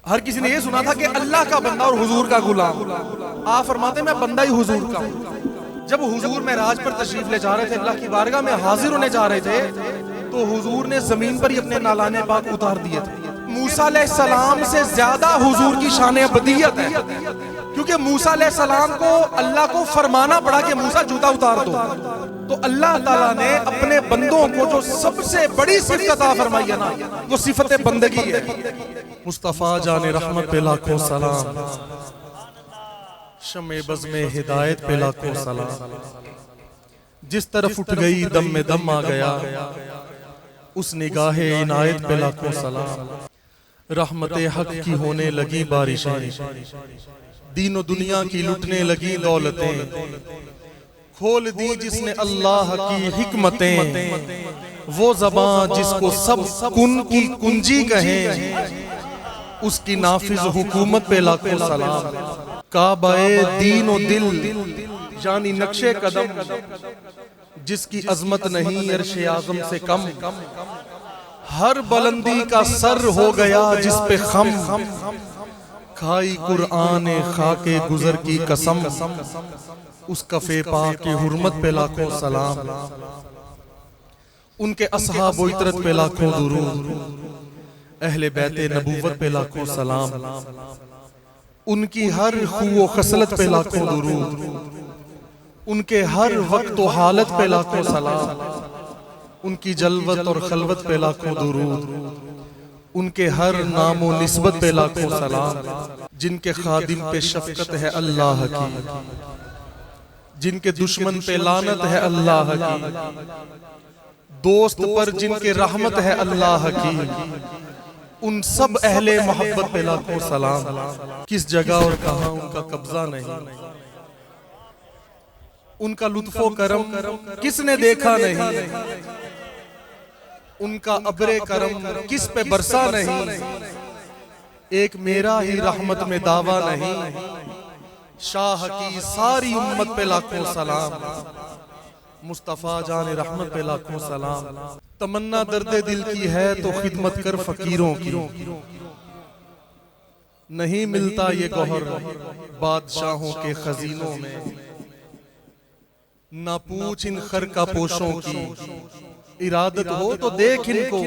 हर किसी ने ये सुना था कि अल्लाह का बंदा और हुजूर का गुलाम। आप फरमाते मैं बंदा ही हुजूर का हूं। जब हुजूर मेराज पर तशरीफ ले जा रहे थे, अल्लाह की बारगाह में हाजिर होने जा रहे थे, तो हुजूर ने जमीन पर ही अपने नालाने पाक उतार दिए थे। मूसा अलैहिस्सलाम से ज्यादा हुजूर की शान अबदियत है, क्योंकि मूसा अलैहिस्सलाम को अल्लाह को फरमाना पड़ा कि मूसा जूता उतार दो। तो अल्लाह ताला ने अपने बंदों को जो सबसे बड़ी सिफत अता फरमाई है ना, वो सिफत बंदगी है। मुस्तफा जाने रहमत पे लाखों सलाम, शमे बज़ में हिदायत पे लाखों सलाम। जिस तरफ उठ गई दम में दम आ गया, उस निगाहे इनायत पे लाखों सलाम। रहमते हक की होने लगी बारिशें, दीनो दुनिया की लुटने लगी दौलतें। खोल दी जिसने अल्लाह की हिकमतें, वो ज़बान जिसको सब कुन की कुंजी कहें, उसकी नाफिज हुकूमत पे लाखों सलाम। काबाए दीन और दिल यानी नक्शे कदम, जिसकी अजमत नहीं अर्शे आज़म से कम। हर बुलंदी का सर हो गया जिस पे खम, खाई कुरान खाके गुजर की कसम। उस कफे पाक की हुर्मत पे लाखों सलाम, उनके असहाब व इतरत पे लाखों दुरूद, अहले बैते नबूवत पे लाखों सलाम। उनकी हर खूओ खसलत पे लाखों दुरूद, उनके हर वक्त व हालत पे लाखों सलाम। उनकी जलवत और खलवत पे लाखों दुरूद, उनके हर नामो निस्बत पे लाखों सलाम। जिनके खादिम पे शफकत है अल्लाह की, जिनके दुश्मन पे लानत है अल्लाह की, दोस्त पर जिनके रहमत है अल्लाह की, उन सब अहले मोहब्बत पे लाखों सलाम। किस जगह और कहां उनका कब्जा नहीं, उनका लुत्फो करम किसने देखा नहीं, उनका अब्रे करम किस पे बरसा नहीं। एक मेरा ही रहमत में दावा नहीं, शाह की सारी उम्मत पे लाखों सलाम। मुस्तफा जाने रहमत पे लाखों सलाम। तमन्ना दर्दे दिल की है तो खिदमत कर फकीरों की, नहीं मिलता ये गौहर बादशाहों के खजीनों में। ना पूछ इन खर का पोशों की, इरादत हो तो देख इनको,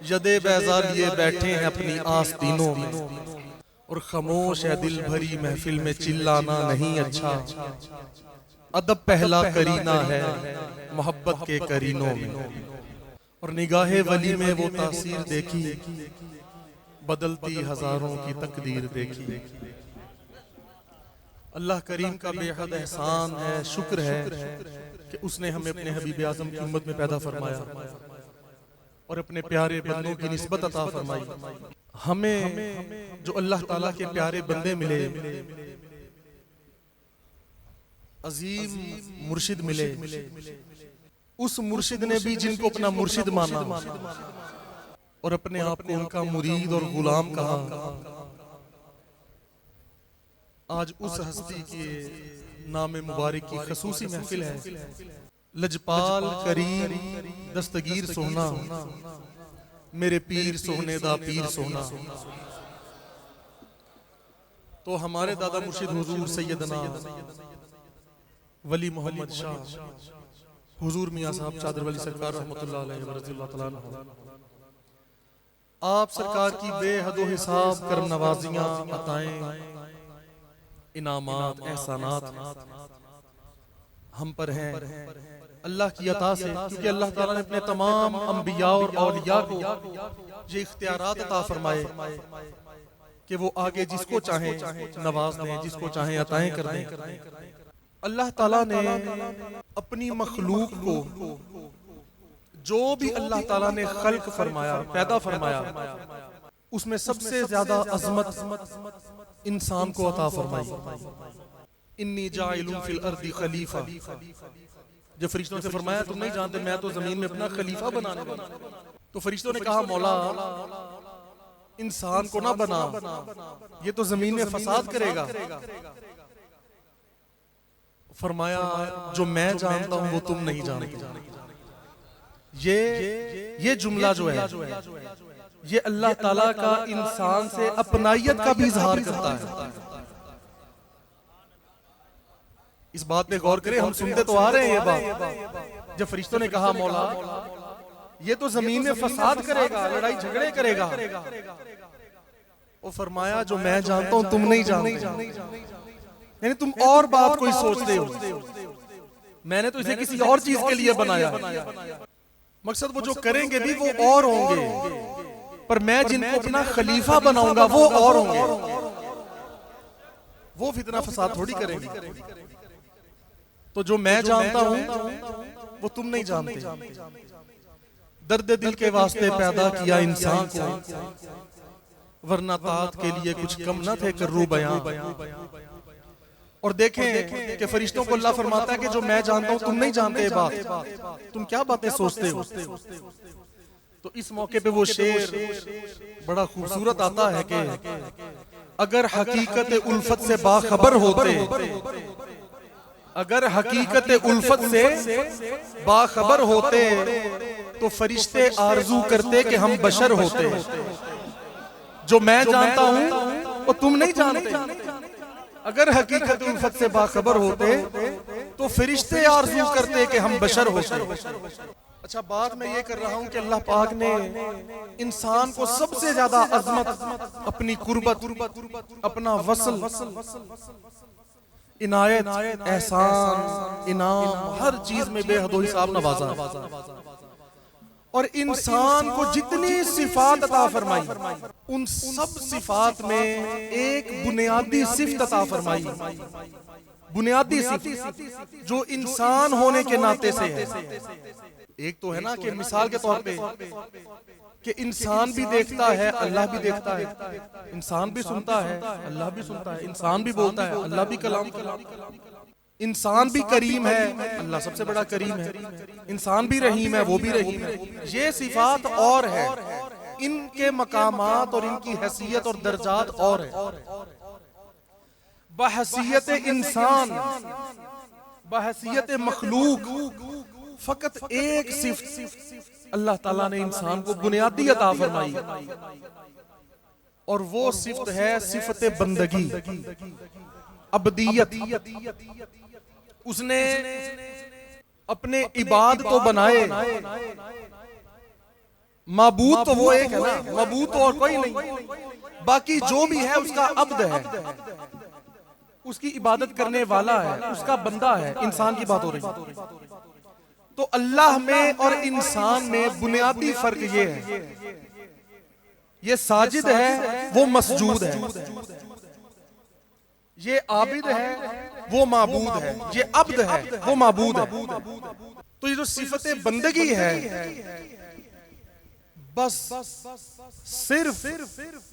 यदे बैजा लिए बैठे हैं अपनी आस्तीनों में। और खामोश है दिल भरी महफिल में चिल्लाना नहीं अच्छा, अदब पहला करीना है मोहब्बत के करीनों में। और निगाहे वली में वो तासीर देखी, बदलती हजारों की तकदीर देखी। अल्लाह करीम का बेहद एहसान है, शुक्र है कि उसने हमें अपने हबीब आज़म की उम्मत में पैदा फरमाया और अपने प्यारे बंदों की निस्बत अता फरमाई। हमें जो अल्लाह ताला के प्यारे बंदे मिले, अजीम मुर्शिद मिले, उस मुर्शिद ने भी जिनको अपना मुर्शिद माना और अपने आप को उनका मुरीद और गुलाम कहा, आज उस हस्ती के नाम मुबारक की खसूसी महफिल है। लजपाल करीम दस्तगीर सोना, मेरे पीर सोने दा पीर सोना। तो हमारे दादा मुर्शिद हुजूर सैयदना वली मोहम्मद शाह हुजूर मियां साहब चादर वली सरकार रहमतुल्लाह अलैहि व रज़ियल्लाहु तआला अन्हु, आप सरकार की बेहद हिसाब करम नवाजियां अताएं इनामात एहसानात हम पर हैं अल्लाह की अता से, क्योंकि अल्लाह ताला ने अपने तमाम अंबिया और औलिया को ये इख्तियारात अता फरमाए कि वो आगे जिसको चाहे नवाज दें, जिसको चाहे अताएं कर दें। अल्लाह ताला ने अपनी मखलूक को जो भी अल्लाह ताला ने खल्क फरमाया, पैदा फरमाया, उसमें सबसे ज्यादा अजमत इंसान को अता फरमाई। इन्नी जाइलुन फिल अर्दी खलीफा, जब फरिश्तों से फरमाया तुम नहीं जानते मैं तो जमीन में अपना खलीफा बनाने वाला, तो फरिश्तों ने कहा मौला इंसान को ना बना, ये तो जमीन में फसाद करेगा। फरमाया जो मैं जानता हूं वो तुम नहीं जानते। ये जुमला जो है ये अल्लाह ताला का इंसान से अपनाइयत का भी इजहार करता है। इस बात पे गौर करें, हम सुनते तो आ रहे हैं ये बात। जब फरिश्तों ने कहा मौला ये तो जमीन में फसाद करेगा, लड़ाई झगड़े करेगा, वो फरमाया जो मैं जानता हूं तुम नहीं जानते, यानी तुम और बात कोई सोचते हो, मैंने तो इसे किसी और चीज के लिए बनाया। मकसद वो जो करेंगे भी वो और होंगे, पर मैं जिनको अपना खलीफा बनाऊंगा वो और होंगे, वो फितना फसाद थोड़ी करेंगे। तो जो मैं जानता हूं वो तुम नहीं जानते। दर्द दिल के वास्ते पैदा किया इंसान को, वरना तात के लिए कुछ कम न थे कर्रू बयां। और देखें कि फरिश्तों को अल्लाह फरमाता है कि जो मैं जानता हूं तुम नहीं जानते बात, तुम क्या बातें सोचते हो। तो इस मौके पे वो शेर बड़ा खूबसूरत आता है कि अगर हकीकत उल्फत से बाखबर होते, अगर हकीकत उल्फत से बाखबर होते तो फरिश्ते आरजू करते कि हम बशर होते। जो मैं जानता हूं वो तुम नहीं जानते। अगर हकीकत उल्फत से बाखबर होते तो फरिश्ते आरजू करते कि हम बशर होते। अच्छा, बात मैं ये कर रहा हूं कि अल्लाह पाक ने इंसान को सबसे ज्यादा अजमत, अपनी कुर्बत, अपना वसल, इनायत, एहसान, इनाम, हर चीज में बेहद हिसाब नवाजा। और इंसान को जितनी सिफात अता फरमाई, उन सब सिफात में एक बुनियादी सिफ्त अता फरमाई, बुनियादी सिफ्त जो इंसान होने के नाते से है। एक तो है ना कि मिसाल के तौर पे कि इंसान भी देखता है, अल्लाह भी देखता है, इंसान भी सुनता है, अल्लाह भी सुनता है, इंसान भी बोलता है, अल्लाह भी कलाम, इंसान भी करीम है, अल्लाह सबसे बड़ा करीम है, इंसान भी रहीम है, वो भी रहीम है। ये सिफात और है, इनके मकामात और इनकी हैसियत और दर्जात और है। बहसियत इंसान, बहसियत मखलूक फकत एक सिफ्त अल्लाह ताला ने इंसान को बुनियादी अता फरमाई, और वो सिफ्त है सिफत बंदगी, अबदियत। उसने अपने इबाद तो बनाए, माबूद तो वो एक है ना, माबूद तो और कोई नहीं, बाकी जो भी है उसका अब्द है, उसकी इबादत करने वाला है, उसका बंदा है। इंसान की बात हो रही है। तो अल्लाह में और इंसान में बुनियादी फर्क ये है, ये साजिद है वो मसजूद है, ये आबिद है वो माबूद है, ये अब्द है वो माबूद है। तो ये जो सिफत बंदगी है, बस सिर्फ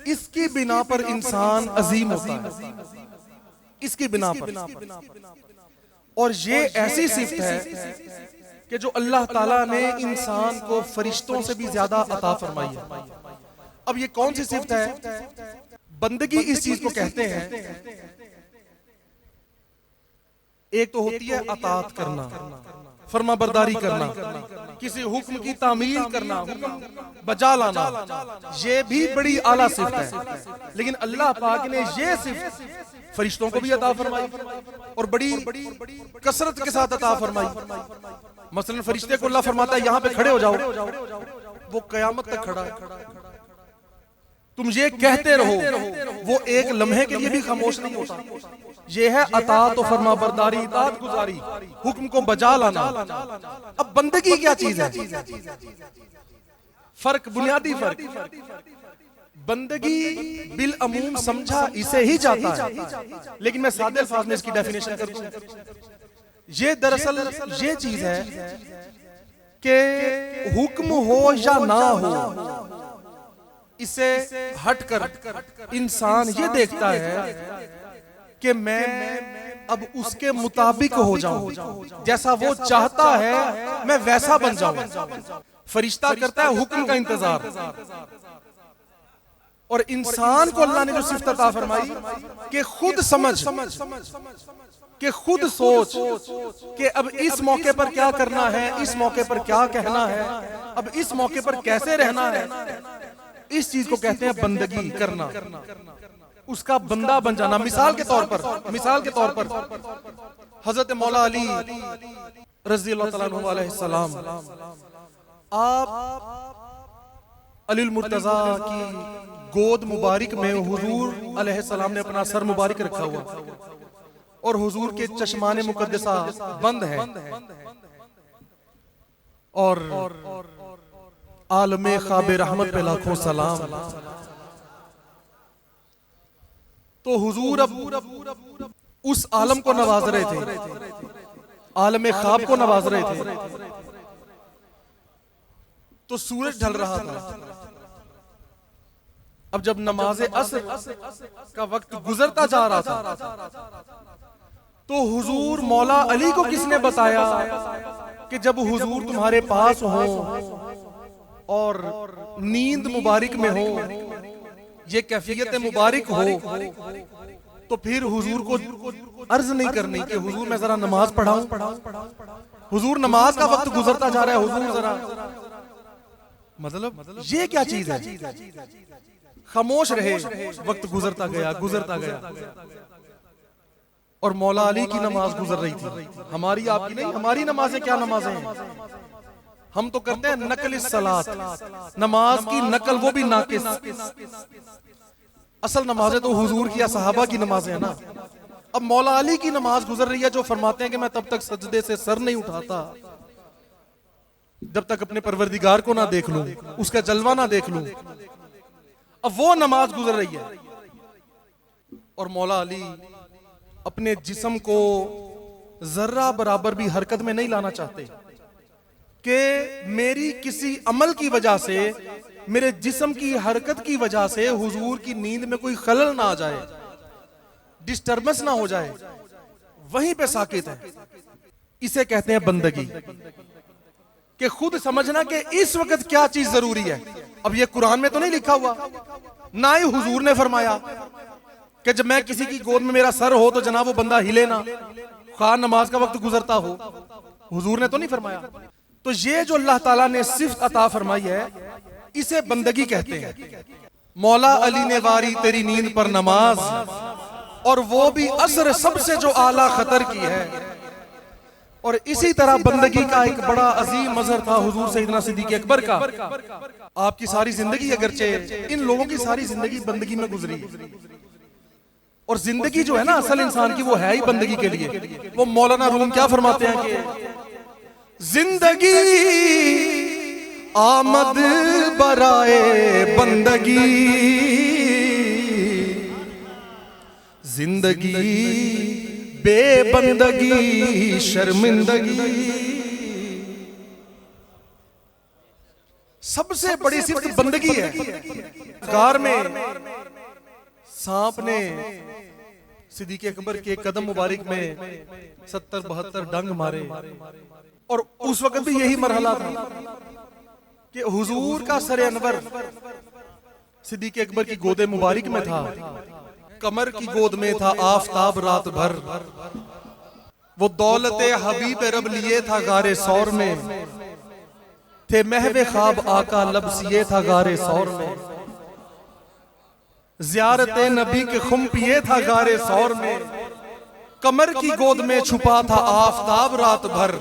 इसकी बिना पर इंसान अजीम होता है, इसकी बिना पर। और ये ऐसी सिफत है कि जो अल्लाह ताला ने इंसान को फरिश्तों से भी ज्यादा अता फरमाई है। अब ये कौन सी सिफत है? बंदगी इस चीज को कहते हैं, एक तो होती है अतात करना, फरमा बरदारी करना, किसी हुक्म की तामील करना, हुक्म बजा लाना, ये भी बड़ी आला सिफत है। लेकिन अल्लाह पाक ने ये सिफत फरिश्तों को भी अता फरमाई और बड़ी कसरत के साथ अता फरमाई। मसलन फरिश्ते को अल्लाह फरमाता है यहाँ पे खड़े हो जाओ, वो कयामत तक खड़ा है। तुम ये कहते रहो, वो एक लम्हे के लिए भी खामोश नहीं होता। ये है अतात, फरमा बरदारी, इताअत गुजारी, हुक्म को बजा लाना। अब बंदगी क्या चीज है? फर्क, बुनियादी फर्क। बंदगी बिल अमूम समझा इसे ही जाता है, लेकिन मैं सादे अल्फाज में इसकी डेफिनेशन कर दूं। ये दरअसल ये चीज है कि हुक्म हो या ना हो, इसे हटकर इंसान ये देखता है कि मैं अब उसके मुताबिक हो जाऊं, जैसा वो चाहता है मैं वैसा बन जाऊं। फरिश्ता करता है हुक्म का इंतजार, और इंसान को अल्लाह ने जो सिफत अता फरमाई कि खुद समझ, कि खुद सोच कि अब इस मौके पर क्या करना है, इस मौके पर क्या कहना है, अब इस मौके पर कैसे रहना है, इस चीज को कहते हैं बंदगी करना, उसका बंदा बन जाना। मिसाल के तौर पर हजरत मौला अली रज़ी अल्लाह तआला अन्हु अलैहिस्सलाम, आप अलील मुर्तजा की गोद मुबारक में हुजूर अलैहिस्सलाम ने अपना सर मुबारक रखा हुआ और हुजूर के चश्माने मुकद्दसा बंद है और आलमे ख्वाब रहमत पे लाखों सलाम। तो हुजूर अब उस आलम को नवाज रहे थे, आलमे ख्वाब को नवाज रहे थे। तो सूरज ढल रहा था। अब जब नमाज असर का वक्त गुजरता जा रहा था तो हुजूर मौला अली को किसने बताया कि जब हुजूर तुम्हारे पास हो और नींद मुबारक में हो, ये कैफियत मुबारक हो, तो फिर हुजूर को अर्ज नहीं करनी कि हुजूर मैं जरा नमाज पढ़ाऊं। हुजूर नमाज का वक्त गुजरता जा रहा है, हुजूर जरा, मतलब ये क्या चीज है? खामोश रहे, वक्त गुजरता गया और मौला अली की नमाज गुजर रही थी, हमारी आपकी नहीं। हमारी नमाजें क्या नमाजें हैं? हम तो करते हैं नकल सलात, नमाज की नकल, वो भी नाकिस। असल नमाजें तो हुजूर की या सहाबा की नमाजें हैं ना। अब मौला अली की नमाज गुजर रही है, जो फरमाते हैं कि मैं तब तक सजदे से सर नहीं उठाता जब तक अपने परवरदिगार को ना देख लूं, उसका जलवा ना देख लूं। अब वो नमाज गुजर रही है और मौला अली अपने जिस्म को जर्रा बराबर भी हरकत में नहीं लाना चाहते कि मेरी किसी अमल की वजह से, मेरे जिस्म की हरकत की वजह से हुजूर की नींद में कोई खलल ना आ जाए, डिस्टर्बेंस ना हो जाए। वहीं पे साकित है। इसे कहते हैं बंदगी, कि खुद समझना कि इस वक्त क्या चीज जरूरी है। अब ये कुरान में तो नहीं लिखा हुआ, ना ही हुजूर ने फरमाया कि जब मैं किसी की गोद में मेरा सर हो तो जनाब वो बंदा हिले ना, खान नमाज का वक्त गुजरता हो। हुजूर ने तो नहीं फरमाया। तो ये जो अल्लाह ताला ने सिर्फ अता फरमाई है, इसे बंदगी कहते हैं। मौला अली ने वारी तेरी नींद पर नमाज, और वो भी असर सबसे जो आला खतर की है। और इसी तरह बंदगी का एक बड़ा अजीम मजहर था हुजूर सैयदना सिद्दीक़ अकबर का। आपकी सारी जिंदगी, अगरचे इन लोगों की सारी जिंदगी बंदगी में गुजरी, और जिंदगी जो है ना असल इंसान की, वो है ही बंदगी के लिए। वो मौलाना रूम क्या फरमाते हैं कि जिंदगी आमद बराए बंदगी, जिंदगी बेबंदगी शर्मिंदगी। सबसे बड़ी सिर्फ बंदगी है। कार में सांप ने सिद्दीक़ अकबर के कदम मुबारक में 70-72 डंग मारे, और उस वक्त भी यही मरहला था कि हुजूर का सर अनवर सिद्दीक़ अकबर की गोदे मुबारक में था, कमर की गोद में था आफताब रात भर। वो दौलते हबीब रब लिए था गारे सौर में, थे महवे ख्वाब आका लबसिए था गारे सौर में। ज़ियारते नबी के खुम पिए था गारे सौर में, कमर की गोद में छुपा था आफताब रात भर।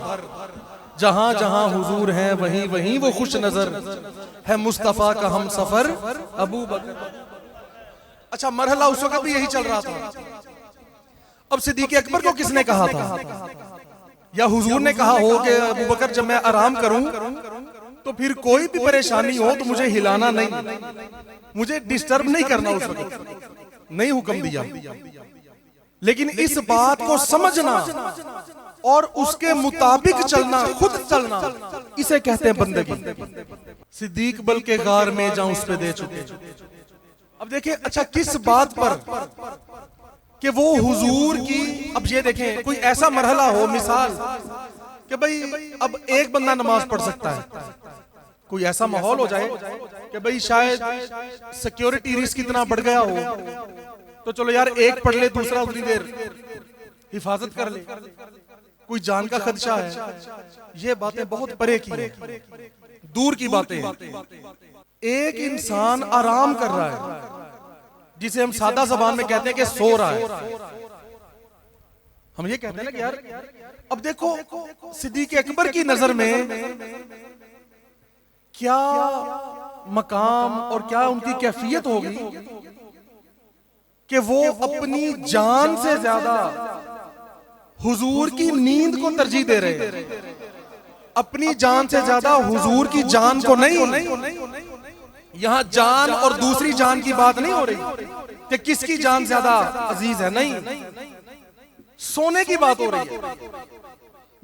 जहां जहां हुजूर हैं वहीं वहीं वो खुश नजर है, मुस्तफा का हम सफर अबू बकर। अच्छा, मरहला उस वक्त भी यही चल रहा था। अब सिद्दीक़ अकबर को किसने कहा था, या हुजूर ने कहा हो कि अबू बकर जब मैं आराम करूं तो फिर कोई भी परेशानी हो तो मुझे हिलाना नहीं, मुझे डिस्टर्ब नहीं करना। उस वक्त नहीं हुक्म दिया, लेकिन इस बात को समझना और उसके मुताबिक चलना, खुद चलना, इसे कहते हैं बंदगी। सिद्दीक बल के गार में जाऊं उस पे दे चुके। अब देखिए, अच्छा किस बात पर कि वो हुजूर की, अब ये देखें कोई ऐसा मरहला हो, मिसाल कि भाई अब एक बंदा नमाज पढ़ सकता है, कोई ऐसा माहौल हो जाए कि भाई शायद सिक्योरिटी रिस्क इतना बढ़ गया हो, तो चलो यार एक पढ़ ले, दूसरा उतनी देर हिफाजत कर ले, कोई जान का खदशा है। ये बातें बहुत परे की है, दूर की बातें हैं। एक इंसान आराम कर रहा है, जिसे हम सादा जबान में कहते हैं कि सो रहा है। हम ये कहते हैं ना कि यार, अब देखो सिद्दीक अकबर की नजर में क्या मकाम और क्या उनकी कैफियत होगी कि वो अपनी जान से ज्यादा हुजूर की नींद को तरजीह दे रहे हैं, अपनी जान से ज्यादा हुजूर की जान को नहीं। यहां जान और दूसरी जान की बात नहीं हो रही कि किसकी जान ज्यादा अजीज है, नहीं, सोने की बात हो रही है,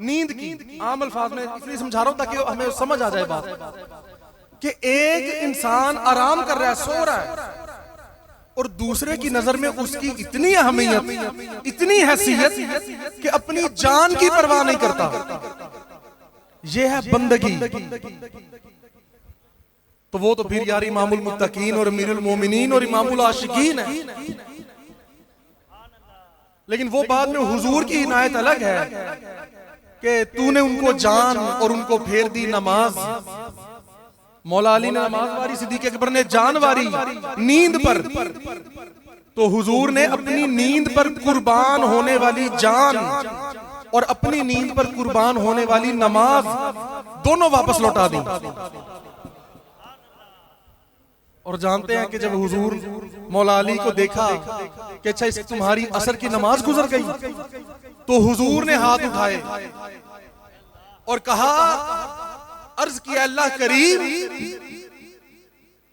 नींद की। आम अल्फाज में इसलिए समझा रहा हूं ताकि हमें समझ आ जाए बात कि एक इंसान आराम कर रहा है, सो रहा है, और दूसरे की नजर में उसकी इतनी अहमियत, इतनी हैसियत कि अपनी जान की परवाह नहीं करता। यह है बंदगी। तो वो तो फिर यार इमामुल मुत्तकीन और अमीरुल मोमिनीन और इमामुल आशिकीन है। लेकिन वो बाद में हुजूर की इनायत अलग है कि तूने उनको जान और उनको फेर दी नमाज। मौला अली ने नमाज वारी, सिद्दीक अकबर ने जान वारी नींद पर। तो हुजूर ने अपनी नींद पर कुर्बान होने वाली जान और अपनी नींद पर कुर्बान होने वाली नमाज दोनों वापस लौटा दी। और जानते हैं कि जब हुजूर मौला अली को देखा कि अच्छा इस तुम्हारी असर की नमाज गुजर गई, तो हुजूर ने हाथ उठाए और कहा, अर्ज किया अल्लाह करीम,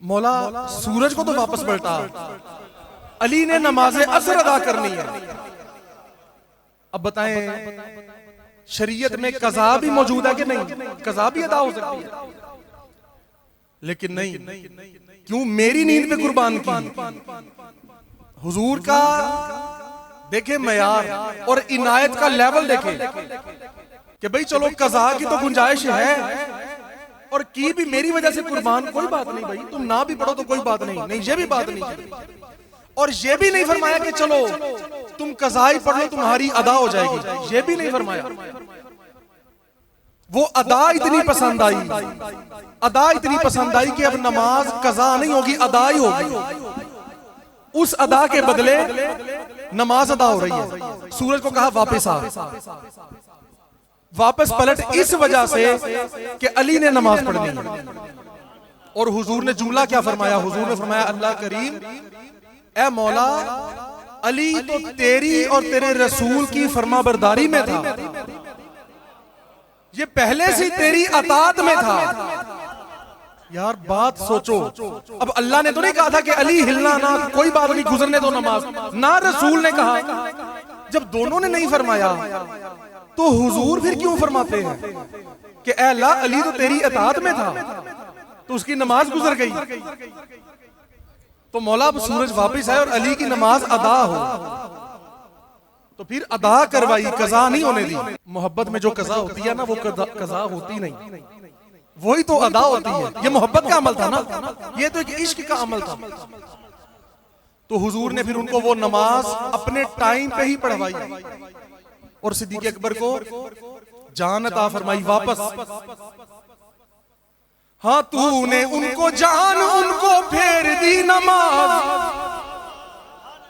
मौला सूरज को तो वापस पलटा, अली ने नमाज़े असर अदा करनी है। अब बताएं शरीयत में कज़ा भी मौजूद है कि नहीं? कज़ा भी अदा हो सकती है, लेकिन नहीं। क्यों? मेरी नींद पे कुर्बान की। हुजूर का देखे मयार और इनायत का लेवल देखे कि भाई चलो कज़ा की तो गुंजाइश है, और की भी मेरी वजह से कुर्बान, कोई बात नहीं भाई, तुम ना भी पढ़ो तो कोई बात नहीं, ये भी बात नहीं। और ये भी नहीं फरमाया कि चलो तुम कज़ाई पढ़ लो तुम्हारी अदा हो जाएगी, ये भी नहीं फरमाया। वो अदा इतनी पसंद आई, अदा इतनी पसंद आई कि अब नमाज कज़ा नहीं होगी, अदा ही होगी। उस अदा के बदले नमाज अदा हो रही है। सूरज को कहा वापस आ, वापस पलट, इस वजह से कि अली ने नमाज पढ़नी। और हुजूर ने जुमला क्या फरमाया? हुजूर ने फरमाया, अल्लाह करीम, ए मौला, अली तो तेरी और तेरे रसूल की फरमाबरदारी में था, ये पहले से तेरी अतात में था। यार बात सोचो, अब अल्लाह ने तो नहीं कहा था कि अली हिलना ना, कोई बात नहीं, गुजरने दो नमाज, ना रसूल ने कहा। जब दोनों ने नहीं फरमाया तो हुजूर फिर क्यों फरमाते हैं कि ऐ अल्लाह, अली तो तेरी अतात में था, तो उसकी नमाज गुजर गई। तो मौला अब सूरज वापस आए और अली की नमाज अदा हो, तो फिर अदा करवाई, कज़ा नहीं होने दी। मोहब्बत में जो कज़ा होती है ना, वो कज़ा होती नहीं, वही तो अदा होती है। ये मोहब्बत का अमल था ना, ये तो एक इश्क का अमल था। तो हुजूर ने फिर उनको वो नमाज अपने टाइम पे ही पढ़वाई और सिद्दीक अकबर को जान अता फरमाई वापस। हाँ, तूने उनको जान, उनको फेर दी नमाज,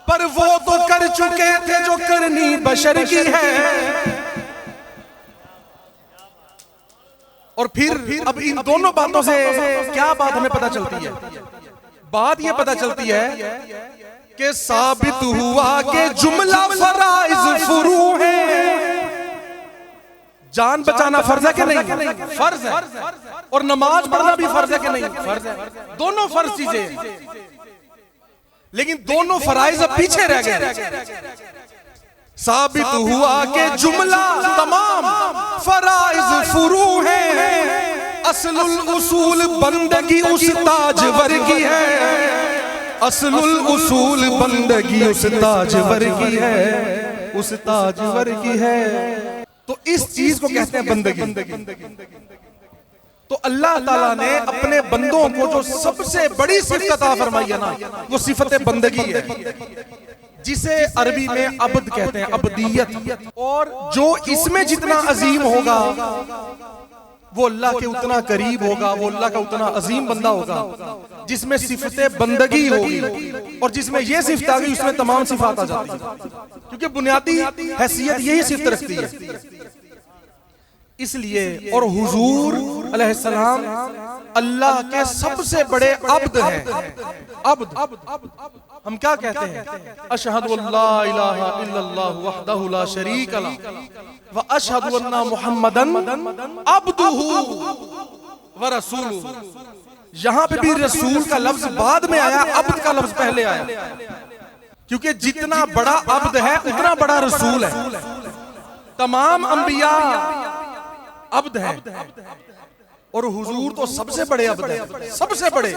पर वो तो कर चुके थे जो करनी बशर की है। और फिर अब इन दोनों बातों से क्या बात हमें पता चलती है? बात ये पता चलती है कि साबित हुआ कि जुमला फराइज फुरू है। जान बचाना फर्ज है कि नहीं? फर्ज है। और नमाज पढ़ना भी फर्ज है कि नहीं? फर्ज है। दोनों फर्ज चीजें हैं, लेकिन दोनों फराइज अब पीछे रह गए। साबित हुआ कि जुमला तमाम फराइज फुरू है, असलुल उसूल बंदगी उस ताजवर की है, असलुल उसूल बंदगी उस ताजवर की है, उस ताजवर की है। तो इस चीज को कहते हैं बंदगी। तो अल्लाह ताला ने अपने बंदों को जो सबसे बड़ी सिफत अता फरमाई है ना, वो सिफत बंदगी है, जिसे अरबी में अब्द कहते हैं, अब्दियत। और जो इसमें जितना अजीम होगा वो अल्लाह के उतना करीब होगा, वो अल्लाह का उतना अजीम बंदा होगा जिसमें सिफते बंदगी होगी, और जिसमें ये सिफत आ गई उसमें तमाम सिफात आ जाती है, क्योंकि बुनियादी हैसियत यही सिफत रखती है। इसलिए और हुजूर अलैहिस्सलाम अल्लाह के सबसे बड़े अब्द हैं। अब्द हम क्या कहते हैं? अशहदु अल्ला इलाहा इल्लल्लाह वहदहु ला शरीका लह व अशहदु अन्ना मुहम्मदन अब्दुहु व रसूलुहु। यहां पे भी रसूल का लफ्ज बाद में आया, अब्द का लफ्ज पहले आया, क्योंकि जितना बड़ा अब्द है उतना बड़ा रसूल है। तमाम अंबिया अब्द है और हुजूर तो सबसे बड़े अब्द है, सबसे बड़े।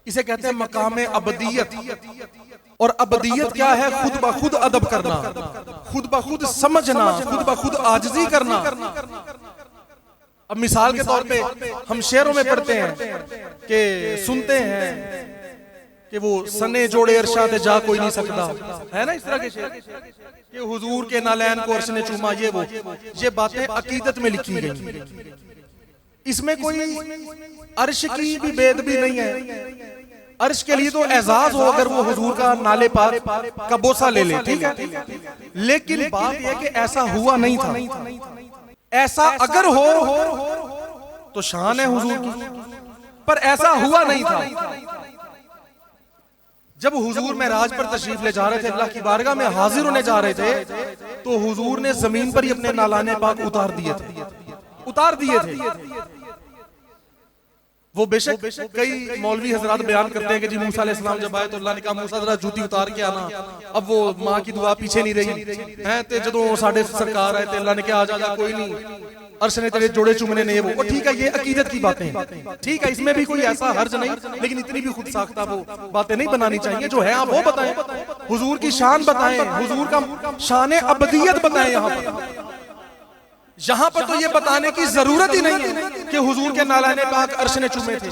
इसे कहते हैं मकामे अबदियत। और अबदियत क्या है? खुद ब खुद अदब करना, खुद ब खुद समझना, खुद ब खुद आजिज़ी करना। अब मिसाल के तौर पे हम शेरों में पढ़ते हैं कि सुनते हैं कि वो सने जोड़े अरशाद जा कोई नहीं सकता, है ना इस तरह के शेर कि हुजूर के नालैन को अर्श ने चूमा, ये बातें अकीदत में लिखी गई। इसमें कोई अर्श की भी बेदबी नहीं है। अर्श के लिए तो एजाज हो अगर वो हुजूर का नाले पाक का बोसा ले ले, ठीक है, लेकिन बात यह कि ऐसा हुआ नहीं था। ऐसा अगर हो तो शान है हुजूर की, पर ऐसा हुआ नहीं था। जब हुजूर मेराज पर तशरीफ ले जा रहे थे, अल्लाह की बारगाह में हाजिर होने जा रहे थे, तो हुजूर ने जमीन पर ही अपने नालाने पाक उतार दिए थे। वो बेशक कई मौलवी हजरात बयान करते हैं कि जी मूसा अलैहिस्सलाम जब आए तो अल्लाह ने कहा मूसा जरा जूती उतार के आना। अब वो मां की दुआ पीछे नहीं रही है, ते जदों साडे सरकार आए ते अल्लाह ने कहा आ जा कोई नहीं, अर्श ने तेरे जोड़े चुमने ने वो ठीक है, ये अकीदत की बातें हैं, ठीक है, इसमें भी कोई ऐसा हर्ज नहीं, लेकिन इतनी भी खुद साख्ता वो बातें नहीं बनानी चाहिए। जो है आप वो बताएं, हुजूर की शान बताएं, हुजूर का शान अबदियत बताएं। यहां पर तो ये बताने की जरूरत ही नहीं है कि हुजूर के नालाने पाक अर्श ने चूमे थे।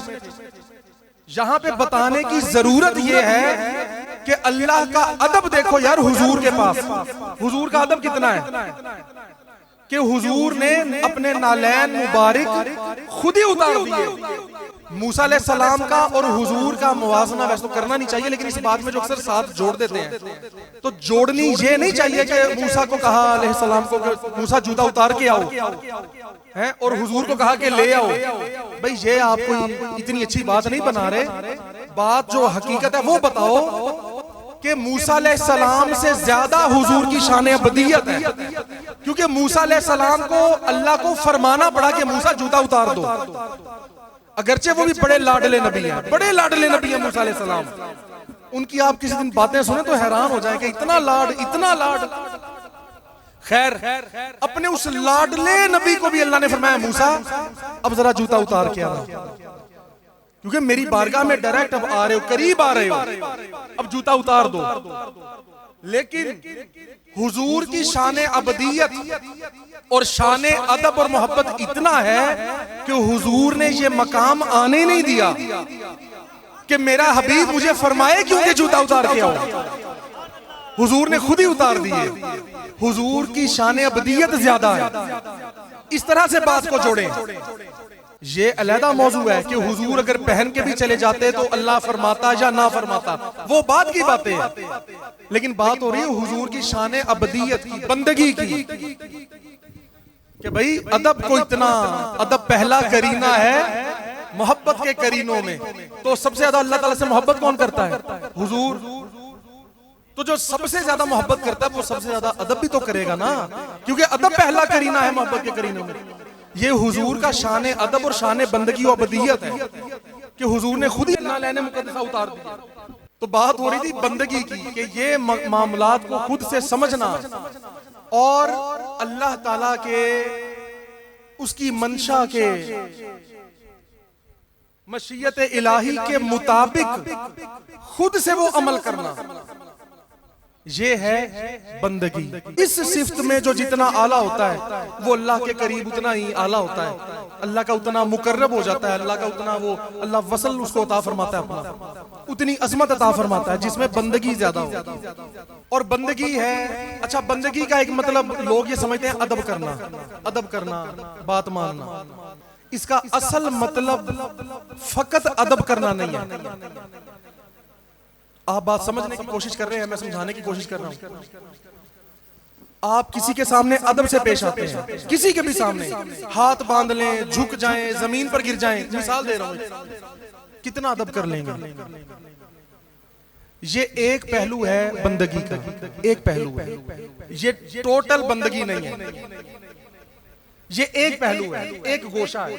यहां पे बताने की जरूरत ये है कि अल्लाह का अदब देखो यार हुजूर के पास, हुजूर का अदब कितना है कि हुजूर ने अपने नालैन मुबारक खुद ही उतार दिए। मूसा अलैहिस्सलाम का और हुजूर का मुवाजना वैसे तो करना नहीं चाहिए, लेकिन इस बात में जो अक्सर साथ जोड़ देते हैं, तो जोड़नी ये नहीं चाहिए कि मूसा को कहा अलैहिस्सलाम को मूसा जूता उतार के आओ हैं और हुजूर को कहा कि ले आओ। भाई ये आप कोई इतनी अच्छी बात नहीं बना रहे। बात जो हकीकत है वो बताओ कि मूसा अलैहिस्सलाम से ज्यादा हुजूर की शान अबदियत है, क्योंकि मूसा अलैहिस्सलाम को अल्लाह को फरमाना पड़ा कि मूसा जूता उतार दो। अगरचे वो भी बड़े लाडले नबी हैं, बड़े लाडले नबी हैं मूसा अलैहिस्सलाम। उनकी आप किसी दिन बातें सुने तो हैरान हो जाएंगे, इतना लाड, इतना लाड। खैर, अपने उस लाडले नबी को भी अल्लाह ने फरमाया मूसा अब जरा जूता उतार के आना, क्योंकि मेरी बारगाह में डायरेक्ट अब आ रहे हो, करीब आ रहे हो, अब जूता उतार दो। लेकिन हुजूर की शान अबदियत और शान अदब और मोहब्बत इतना है कि हुजूर ने ये मकाम आने नहीं दिया कि मेरा हबीब मुझे फरमाए क्यों कि जूता उतार के आओ। हुजूर ने खुद ही उतार दिए। हुजूर की शान अबदियत ज्यादा है। इस तरह से बात को जोड़ें। ये अलहदा मौजू है कि हुजूर अगर पहन के भी चले जाते तो अल्लाह फरमाता या ना फरमाता, वो बात की बातें हैं, लेकिन बात हो रही है हुजूर की शान अबदियत की, बंदगी की, कि भाई अदब को इतना, अदब पहला करीना है मोहब्बत के करीनों में। तो सबसे ज्यादा अल्लाह ताला से मोहब्बत कौन करता है? हुजूर। तो जो सबसे ज्यादा मोहब्बत करता है वो सबसे ज्यादा अदब भी तो करेगा ना, क्योंकि अदब पहला करीना है मोहब्बत के करीनों में। ये हुजूर का शान अदब और शान बंदगी और अबदियत है कि हुजूर ने खुद ही नालैन मुकद्दसा उतार दिया। तो बात हो रही थी बंदगी की कि ये मामलात को खुद से समझना और अल्लाह ताला के उसकी मंशा के मशीयत इलाही के मुताबिक खुद से वो अमल करना। ये है बंदगी। इस सिफ्त में जो जितना आला होता है वो अल्लाह के करीब उतना ही आला होता है, अल्लाह का उतना मुकर्रब हो जाता है, अल्लाह का उतना वो अल्लाह वसल उसको अता फरमाता है, अपना उतनी अजमत अता फरमाता है जिसमें बंदगी ज्यादा हो। और बंदगी है, अच्छा बंदगी का एक मतलब लोग ये समझते हैं अदब करना, बात मानना। इसका असल मतलब फकत अदब करना नहीं है। आप बात समझने की कोशिश कर रहे हैं, मैं समझाने की कोशिश कर रहा हूं। आप किसी के सामने अदब से पेश आते हैं, किसी के भी सामने हाथ बांध लें, झुक जाएं, जमीन पर गिर जाएं, मिसाल दे रहा हूं, कितना अदब कर लेंगे। ये एक पहलू है बंदगी का, एक पहलू है, ये टोटल बंदगी नहीं है, ये एक पहलू है, एक गोशा है।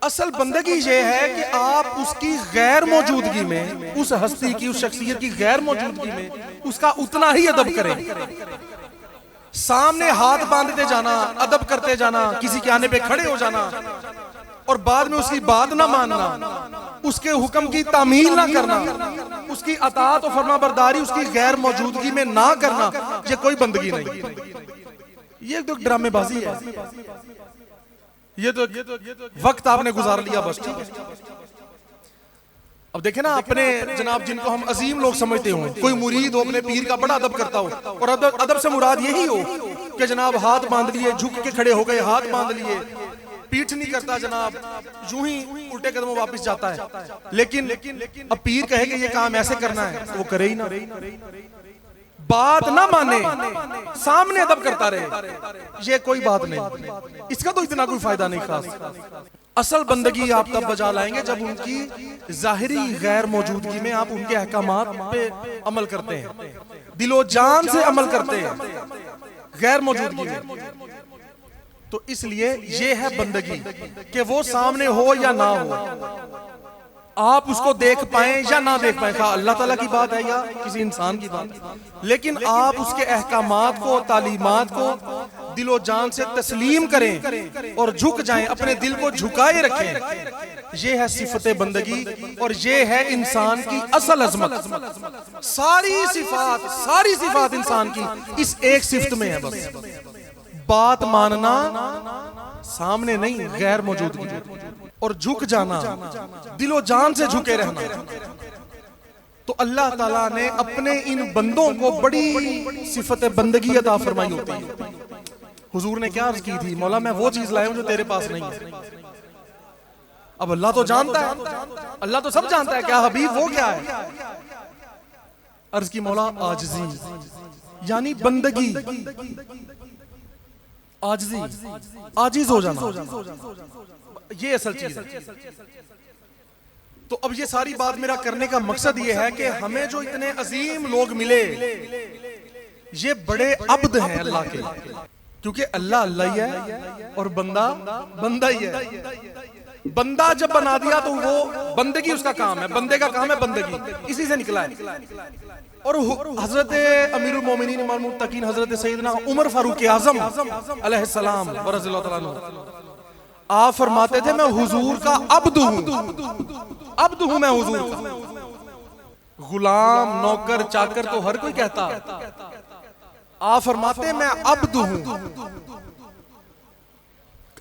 असल बंदगी ये है कि आप उसकी गैर मौजूदगी में, उस हस्ती की, उस शख्सियत की गैर मौजूदगी में उसका उतना ही अदब करें। सामने हाथ बांधते जाना, अदब करते जाना, किसी के आने पे खड़े हो जाना और बाद में उसकी बात ना मानना, उसके हुक्म की तामील ना करना, उसकी अताअत और फरमाबरदारी उसकी गैर मौजूदगी में ना करना, ये कोई बंदगी नहीं, ये तो ड्रामेबाजी है। ये तो वक्त आपने गुजार लिया बस, ठीक है। अब देखे ना अपने जनाब, जिनको हम अजीम लोग समझते हो, कोई मुरीद हो अपने पीर का बड़ा अदब करता हो, और अदब से मुराद यही हो कि जनाब हाथ बांध लिए, झुक के खड़े हो गए, हाथ बांध लिए, पीठ नहीं करता जनाब, यूं ही उल्टे कदमों वापस जाता है। लेकिन अब पीर कहे कि ये काम ऐसे करना है तो वो करे ही ना, बात ना माने, सामने अदब करता रहे, ये कोई बात नहीं, इसका तो इतना कोई फायदा नहीं खास। असल बंदगी आप तब बजा लाएंगे जब उनकी जाहिरी गैर मौजूदगी में आप उनके अहकामात पे अमल करते हैं, दिलो जान से अमल करते हैं गैर मौजूदगी में। तो इसलिए ये है बंदगी कि वो सामने हो या ना हो, आप उसको देख पाएं या ना देख पाएं, अल्लाह ताला की बात है या किसी इंसान की बात, लेकिन आप उसके अहकामात को, तालीमात को दिलो जान से तस्लीम करें और झुक जाएं, अपने दिल को झुकाए रखें। ये है सिफत बंदगी और ये है इंसान की असल अजमत। सारी सिफात इंसान की इस एक सिफत में है, बस बात मानना सामने नहीं, गैर मौजूदगी, और झुक जाना, दिलो जान से झुके रहना। तो अल्लाह ताला ने अपने इन बंदों को बड़ी सिफत बंदगी अता फरमाई होती है। हुजूर ने क्या अर्ज की थी, मौला मैं वो चीज लाया हूं जो तेरे पास नहीं है। अब अल्लाह तो जानता है, अल्लाह तो सब जानता है, क्या हबीब वो क्या है? अर्ज की मौला आजिज़ी, यानी बंदगी, आजिज हो जाना, ये असल चीज है। तो अब ये सारी बात मेरा करने का मकसद ये है कि हमें जो इतने अजीम लोग मिले, ये बड़े अब्द हैं अल्लाह के, क्योंकि अल्लाह अल्लाह ही है और बंदा बंदा ही है। बंदा जब बना दिया तो वो बंदगी उसका काम है, बंदे का काम है बंदगी, इसी से निकला है। और हजरत अमीरुल मोमिनीन इमामुल मुत्तकीन हजरत सैयदना उमर फारूक आजम अलैहिस्सलाम रज़ियल्लाहु ताला अन्हु, आप फरमाते थे मैं हुजूर का अब्द हूं, मैं हुजूर का गुलाम, नौकर, चाकर तो हर कोई कहता, आप फरमाते मैं अब्द हूं।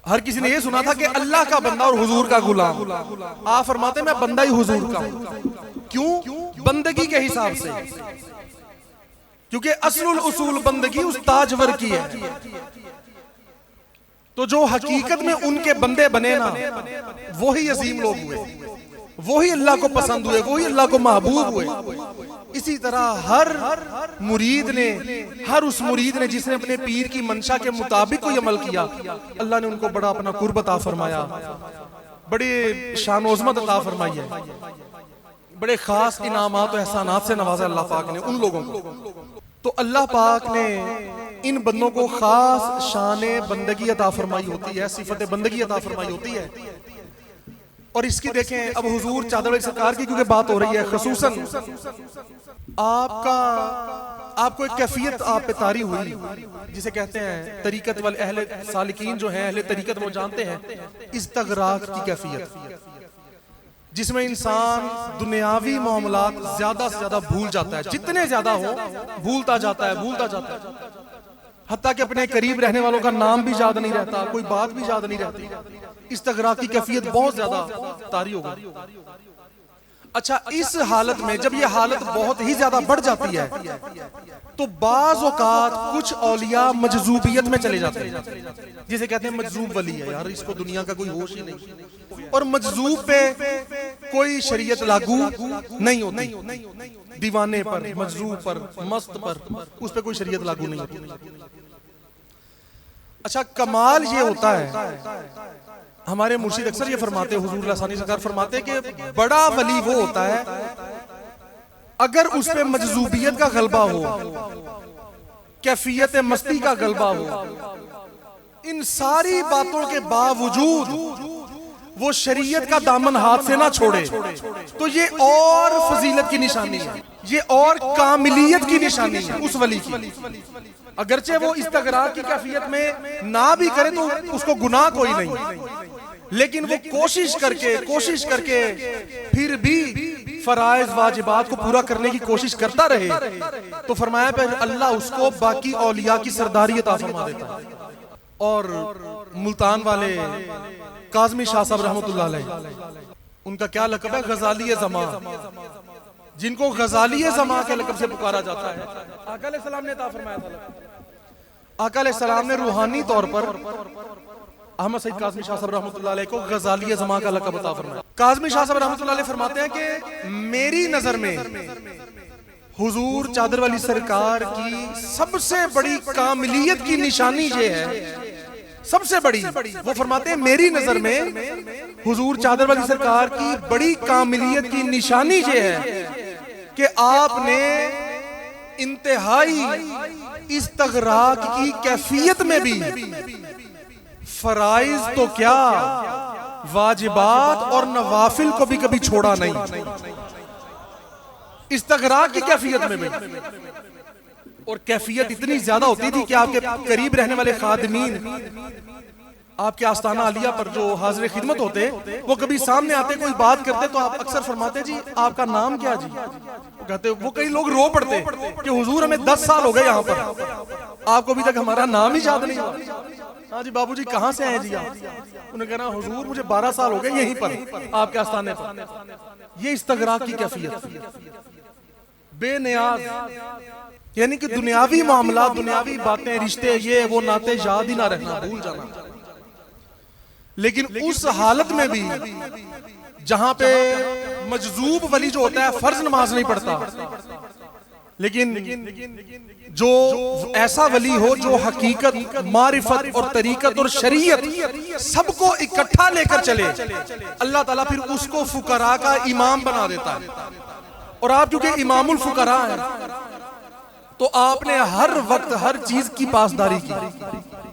हर किसी ने यह सुना था कि अल्लाह का बंदा और हुजूर का गुलाम, आप फरमाते मैं बंदा ही हुजूर का हूं। क्यों? बंदगी के हिसाब से, क्योंकि असलुल उसूल बंदगी उस ताजवर की है। तो जो हकीकत में उनके बंदे बने ना, वही अजीम लोग हुए, वही अल्लाह को पसंद हुए, वही अल्लाह को महबूब हुए। इसी तरह हर मुरीद ने, हर उस मुरीद ने जिसने अपने पीर की मंशा के मुताबिक कोई अमल किया, अल्लाह ने उनको बड़ा अपना कुर्ब अता फरमाया, बड़े शान व अज़मत अता फरमाई है, बड़े खास इनामात और एहसानात से नवाजा अल्लाह पाक ने उन लोगों को। तो अल्लाह पाक ने इन बंदों को खास शान बंदगी अता फरमाई होती है, सिफत बंदगी अता फरमाई होती है। और इसकी देखें, अब हुजूर चादर सरकार की क्योंकि बात हो रही है, खसूसन आपको एक कैफियत आप पे तारी हुई, जिसे कहते हैं तरीकत वाले अहले सालिकीन जो हैं, अहले तरीकत वो जानते हैं, इस्तगराक की कैफियत। जिसमें इंसान दुनियावी मामलात ज्यादा से ज्यादा भूल जाता है, जितने ज्यादा हो भूलता जाता है, हत्ता कि अपने करीब रहने वालों का नाम भी याद नहीं रहता, कोई बात भी याद नहीं रहती। इस्तगरा की कैफियत बहुत ज्यादा तारी हो गई। अच्छा, इस हालत में जब ये हालत बहुत ही ज्यादा बढ़ जाती है तो बाज़ औकात कुछ औलिया मजजूबियत में चले जाते हैं, जिसे कहते हैं मजजूब वली है, यार इसको दुनिया का कोई होश ही नहीं, और मजजूब पे कोई शरीयत लागू नहीं होती, दीवाने पर, मजजूब पर, मस्त पर, उस पे कोई शरीयत लागू नहीं होती। अच्छा, कमाल ये होता है, हमारे मुर्शिद अक्सर ये फरमाते, हुजूर लासानी सरकार फरमाते कि बड़ा वली वो होता है अगर उस पे मजजूबियत का गलबा हो, कैफियत मस्ती का गलबा हो, इन सारी बातों के बावजूद वो शरीयत का दामन हाथ से ना छोड़े, तो ये और फजीलत की निशानी है, ये और कामिलियत की निशानी है उस वली की। अगरचे वो इस्तगरा की कैफियत में ना भी करे तो उसको गुनाह कोई नहीं, लेकिन वो कोशिश करके फिर भी फराइज वाजिबात को पूरा करने की कोशिश करता रहे, तो फरमाया पे अल्लाह उसको बाकी औलिया की सरदारी अता फरमा देता है। और मुल्तान वाले काज़मी शाह साहब रहमतुल्लाह अलैह, उनका क्या लक़ब है? गजाली ज़मा, जिनको गजाली ज़मा के लक़ब से पुकारा जाता है। आका अलैहिस्सलाम ने अता फरमाया था, आका अलैहिस्सलाम ने रूहानी तौर पर अहमद सईद काज़मी शाह साहब रहमतुल्लाह अलैह को गजाली ज़मा का लक़ब अता फरमाया। काज़मी शाह साहब रहमतुल्लाह अलैह फरमाते हैं कि मेरी नजर में हुजूर चादर वाली सरकार की सबसे बड़ी कामिलियत की निशानी ये है, सबसे बड़ी, वो फरमाते हैं मेरी नजर में हुजूर चादर वाली सरकार की बड़ी कामिलियत की निशानी ये है कि आपने इंतहाई इस्तगराक की कैफियत में भी फराइज तो क्या वाजिबात और नवाफिल को भी कभी छोड़ा नहीं, इस्तगराक की कैफियत में भी। और कैफियत इतनी ज्यादा होती थी कि आपके करीब रहने वाले खादिमीन आपके आस्ताना आलिया पर जो हाजिर खिदमत होते, वो कभी सामने आते, कोई बात करते तो आप अक्सर फरमाते जी आपका नाम क्या जी? वो कहते, वो कई लोग रो पड़ते कि हुजूर हमें 10 साल हो गए यहाँ पर, आपको अभी तक हमारा नाम ही याद नहीं हुआ। हाँ जी बाबूजी कहाँ से आए जी आप? उन्होंने कहा हुजूर मुझे 12 साल हो गए यहीं पर आपके आस्ताने पर। ये इस्तगराक की कैफियत, बेनियाज, यानी कि दुनियावी मामला, दुनियावी बातें, रिश्ते, ये वो नाते याद ही ना रहना, भूल जाना। लेकिन उस हालत में भी जहां पे मजजूब वली जो होता है फर्ज नमाज नहीं पढ़ता, लेकिन जो ऐसा वली हो जो हकीकत, मारिफत और तरीकत और शरीयत सबको इकट्ठा लेकर चले, अल्लाह ताला फिर उसको फुकरा का इमाम बना देता है। और आप क्योंकि इमामुल फुकरा है तो आपने हर वक्त हर चीज की पासदारी की,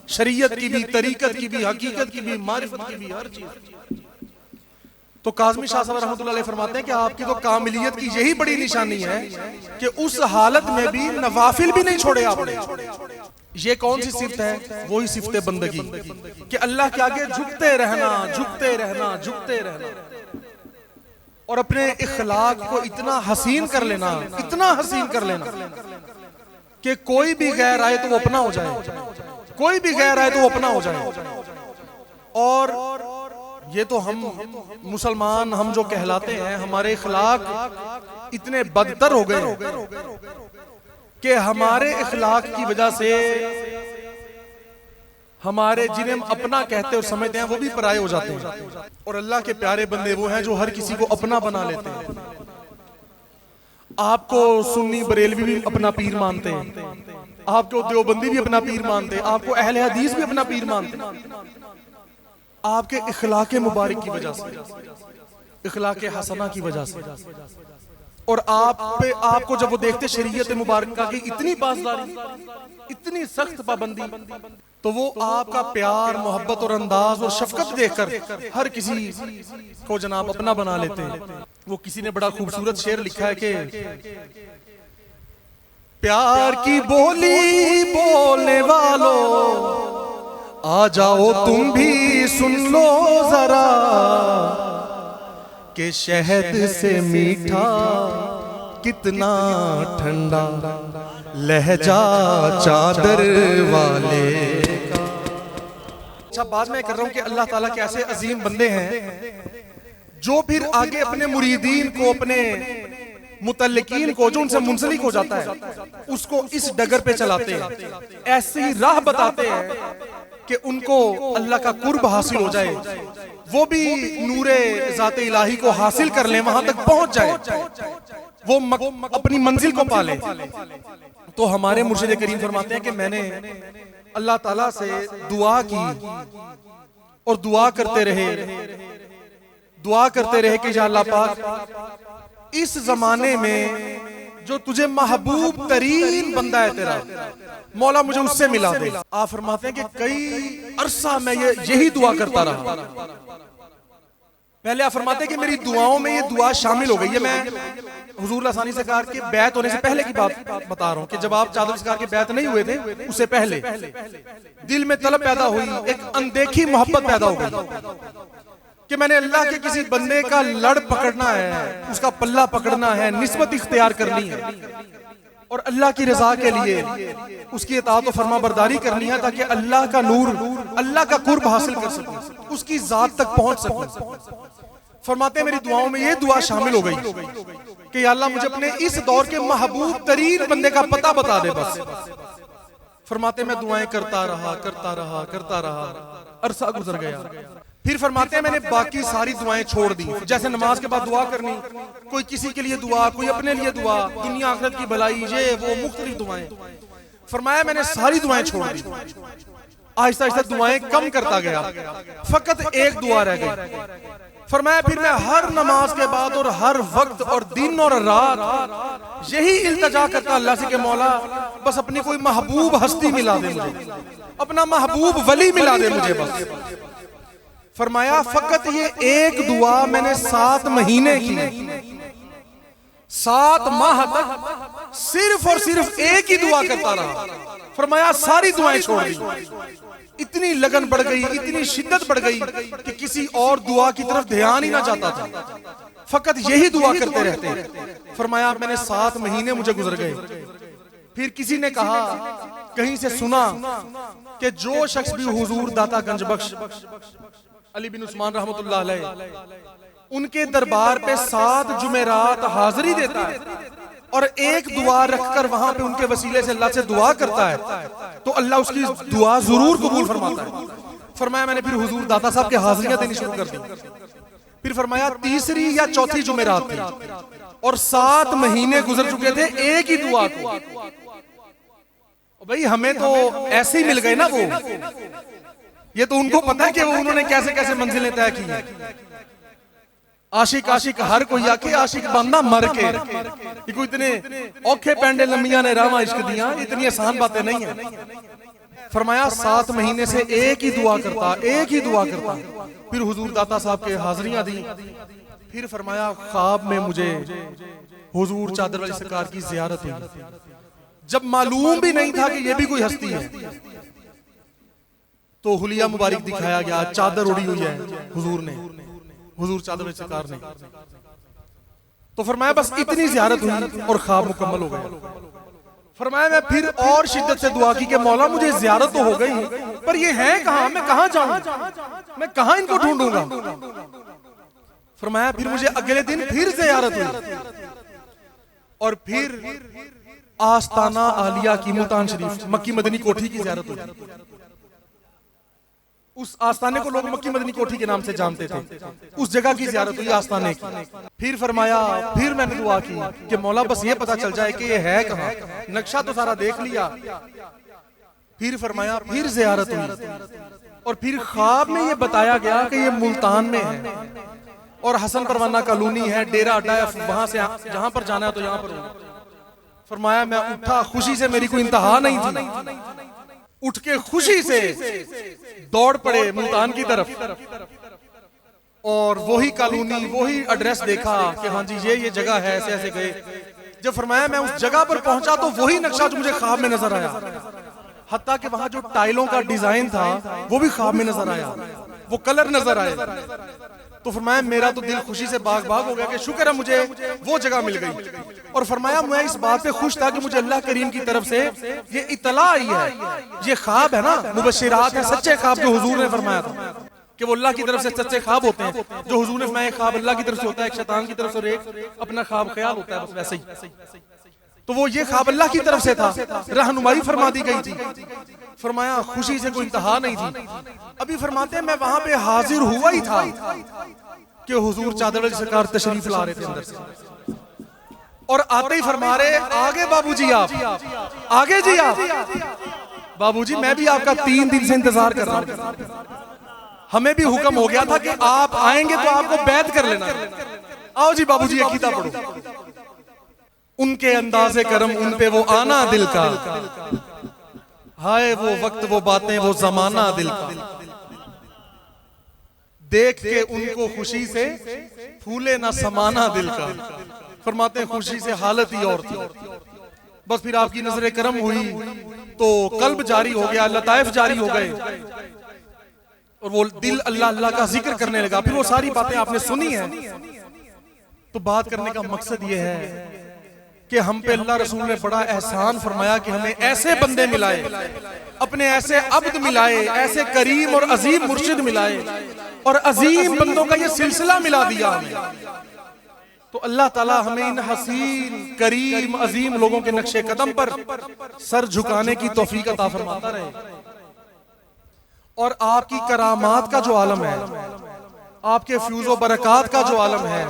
शरीयत की भी, तरीकत की भी, हकीकत की भी, मारिफत की भी, हर चीज। तो काज़मी शाह साहब रहमतुल्लाह अलैह फरमाते हैं कि आपकी तो कामिलियत की यही बड़ी निशानी है कि उस हालत में भी नवाफिल भी नहीं छोड़े आपने। ये कौन सी सिफ्त है? वही सिफ्त बंदगी कि अल्लाह के आगे झुकते रहना, झुकते रहना, झुकते रहना, और अपने इखलाक को इतना हसीन कर लेना, इतना हसीन कर लेना कि कोई भी गैर आए तो वो अपना हो जाए, कोई भी गैर आए तो वो अपना हो जाए। और ये तो हम मुसलमान, हम जो कहलाते हैं, हमारे इखलाक इतने बदतर हो गए कि हमारे इखलाक की वजह से हमारे जिन्हें हम अपना कहते और समझते हैं वो भी पराये हो जाते हैं। और अल्लाह के प्यारे बंदे वो हैं जो हर किसी को अपना बना लेते हैं। आपको सुन्नी बरेलवी भी अपना पीर मानते हैं, आपको देवबंदी भी अपना पीर मानते हैं, आपको अहले हदीस भी अपना पीर मानते हैं, आपके इखलाके मुबारक की वजह से, इखलाके हसना की वजह से। और आपको जब वो देखते शरीयत मुबारक की इतनी पासदारी, इतनी सख्त पाबंदी, तो वो आपका प्यार, मोहब्बत और अंदाज और शफकत देखकर हर किसी को जनाब अपना बना लेते हैं। वो किसी ने बड़ा खूबसूरत शेर लिखा है कि प्यार की बोली बोलने वालों आ जाओ तुम भी सुन लो जरा, कि शहद से मीठा कितना ठंडा लहजा चादर वाले का। अच्छा, बात मैं कर रहा हूं कि अल्लाह ताला के ऐसे अजीम बंदे हैं जो फिर आगे अपने मुरीदीन को, अपने मुतल्लिकीन को, जो उनसे मुंसलिक हो जाता है, उसको इस डगर पे चलाते हैं, ऐसी राह बताते हैं कि उनको अल्लाह का कुर्ब हासिल हो जाए, वो भी नूरे ज़ाते इलाही को हासिल कर ले, वहां तक पहुंच जाए, वो अपनी मंजिल को पाले। तो हमारे मुर्शिद करीम फरमाते हैं कि मैंने अल्लाह ताला से दुआ की और दुआ करते रहे कि या अल्लाह पाक, इस जमाने में जो तुझे महबूब तरीन बंदा है तेरा, मौला मुझे उससे मिला दे। आप फरमाते हैं कि कई अरसा मैं यही दुआ करता रहा। पहले आप फरमाते हैं कि मेरी दुआओं में ये दुआ शामिल हो गई है। मैं हुजूर लासानी सरकार के बैत होने से पहले की बात बता रहा हूं कि जब आप चादर सरकार के बैत नहीं हुए थे, उससे पहले दिल में तलब पैदा हुई, एक अनदेखी मोहब्बत पैदा हो गई कि मैंने अल्लाह के किसी बंदे का लड़ पकड़ना है, उसका पल्ला पकड़ना है, निस्बत इख्तियार करनी है और अल्लाह की रजा के लिए उसकी इताअत और फरमाबरदारी करनी है, ताकि अल्लाह का नूर, अल्लाह का कुर्ब हासिल कर सकूं, उसकी जात तक पहुंच सकूं। फरमाते हैं मेरी दुआओं में ये दुआ शामिल हो गई कि या अल्लाह मुझे अपने इस दौर के महबूब तरीन बंदे का पता बता दे बस। फरमाते मैं दुआएं करता रहा, अरसा गुजर गया। फिर फरमाते हैं मैंने बाकी सारी दुआएं छोड़ दी, जैसे नमाज के बाद दुआ करनी, कोई किसी के लिए दुआ, कोई अपने लिए दुआ, दुनिया आखिरत की भलाई, ये वो मुख्तलिफ दुआएं। फरमाया मैंने सारी दुआएं छोड़ दी, आहिस्ता आहिस्ता दुआएं कम करता गया, फकत एक दुआ रह गई। फरमाया फिर मैं हर नमाज के बाद और हर वक्त और दिन और रात यही इल्तिजा करता अल्लाह से कि मौला बस अपनी कोई महबूब हस्ती मिला दे मुझे, अपना महबूब वली मिला दे मुझे बस। फरमाया फकत ये एक दुआ मैंने 7 महीने की, 7 माह तक सिर्फ और सिर्फ एक ही दुआ करता रहा। फरमाया सारी दुआएं छोड़ दी, इतनी लगन बढ़ गई, इतनी शिद्दत बढ़ गई कि किसी और दुआ की तरफ ध्यान ही ना जाता था, फकत यही दुआ करते रहते। फरमाया मैंने 7 महीने मुझे गुजर गए। फिर किसी ने कहा, कहीं से सुना कि जो शख्स भी हुजूर दाता गंजबख्श अली बिन उस्मान रहमतुल्लाह अलैह उनके दरबार पे 7 जुमेरात हाजिरी देता है और एक दुआ रखकर वहां पे उनके वसीले से अल्लाह से दुआ करता है, तो अल्लाह उसकी दुआ जरूर कबूल फरमाता है। फरमाया मैंने फिर हुजूर दाता साहब के हाजिरियां देनी शुरू कर दी। फिर फरमाया तीसरी या चौथी जुमेरात थी और 7 महीने गुजर चुके थे एक ही दुआ को। भाई हमें तो ऐसे ही मिल गए ना वो, ये तो उनको पता है कि वो उन्होंने कैसे कैसे मंजिलें तय की हैं। आशिक आशिक हर कोई आके आशिक बंदा मर के, ये कोई इतने औखे पैंडे लम्बियां ने रामा इश्क दिया, इतनी आसान बातें नहीं है। फरमाया 7 महीने से एक ही दुआ करता। फिर हुजूर दाता साहब के हाजिरियां दी। फिर फरमाया ख्वाब में मुझे हुजूर चादर वाली सरकार की जियारत हुई, जब मालूम भी नहीं था कि ये भी कोई हस्ती है। तो हुलिया मुबारक दिखाया गया, चादर उड़ी हुई है हुजूर चादर वाली सरकार ने। तो फरमाया बस इतनी जियारत हुई और ख्वाब मुकम्मल हो गया। फरमाया मैं फिर और शिद्दत से दुआ की कि मौला मुझे जियारत तो हो गई, पर ये है कहां, मैं कहां जाऊं, मैं कहां इनको ढूंढूंगा। फरमाया फिर मुझे अगले दिन फिर जियारत हुई और फिर आस्ताना आलिया की मुल्तान शरीफ मक्की मदनी कोठी की जियारत हुई। उस आस्ताने को लोग मक्की मदनी कोठी के नाम से जानते थे, उस जगह की जियारत हुई आस्ताने की। फिर फरमाया फिर मैंने दुआ की कि मौला बस ये पता चल जाए कि ये है कहां, नक्शा तो सारा देख लिया। फिर फरमाया फिर जियारत हुई और फिर ख्वाब में ये बताया गया कि ये मुल्तान में है और हसन परवाना कॉलोनी है, डेरा अड्डा है, वहां से जहां पर जाना है तो यहां पर। फरमाया मैं उठा, खुशी से मेरी कोई इंतहा नहीं थी, उठ के खुशी से दौड़ पड़े मुल्तान की तरफ और वही कॉलोनी, वही एड्रेस देखा कि हाँ जी ये जगह है, ऐसे ऐसे गए। जब फरमाया मैं उस जगह पर पहुंचा तो वही नक्शा जो मुझे ख्वाब में नजर आया, हत्ता कि वहां जो टाइलों का डिजाइन था वो भी ख्वाब में नजर आया, वो कलर नजर आए। तो फरमाया मेरा तो दिल खुशी से बाग बाग हो गया कि शुक्र है मुझे वो जगह मिल गई। और फरमाया मैं इस बात पे खुश था कि मुझे अल्लाह करीम की तरफ से ये इतला आई है, ये ख्वाब है ना, मुबश्शिरात है, सच्चे ख्वाब जो हुजूर ने फरमाया था कि वो अल्लाह की तरफ से सच्चे ख्वाब होते हैं। जो हुजूर ने फरमाया ख्वाब अल्लाह की तरफ से होता है, एक शैतान की तरफ से और एक अपना ख्वाब ख्याल होता है, बस वैसे ही। तो वो ये ख्वाब अल्लाह की तरफ से था, रहनुमाई फरमा दी गई थी। फरमाया खुशी से कोई इंतहा नहीं थी। अभी फरमाते हैं मैं वहां पे हाजिर हुआ ही था कि हुजूर चादर वाली सरकार तशरीफ ला रहे थे अंदर से, और आते ही फरमा रहे आगे बाबूजी आप, आगे जी आप। बाबूजी मैं भी आपका 3 दिन से इंतजार कर रहा हूं, हमें भी हुक्म हो गया था कि आप आएंगे तो आपको बैत कर लेना। आओ जी बाबूजी एक किताब पढ़ो। उनके अंदाज़े करम उन पे वो आना दिल का, हाय वो वक्त वो बातें वो जमाना दिल का, देख के उनको खुशी से फूले ना समाना दिल का। फरमाते हैं खुशी से हालत ही और थी। बस फिर आपकी नजर करम हुई तो कल्ब जारी हो गया, लताइफ जारी हो गए, और वो दिल अल्लाह अल्लाह का जिक्र करने लगा। फिर वो सारी बातें आपने सुनी है। तो बात करने का मकसद ये है कि हम पे अल्लाह रसूल ने बड़ा एहसान फरमाया कि हमें ऐसे बंदे मिलाए, अपने ऐसे अब्द मिलाए, ऐसे करीम और अजीम मुर्शिद मिलाए, और अजीम बंदों का ये सिलसिला मिला दिया हमें। तो अल्लाह ताला हमें इन हसीन करीम अजीम लोगों के नक्शे कदम पर सर झुकाने की तौफीक अता फरमाता रहे। और आपकी करामात का जो आलम है, आपके फ्यूज़ो बरक़ात का जो आलम है,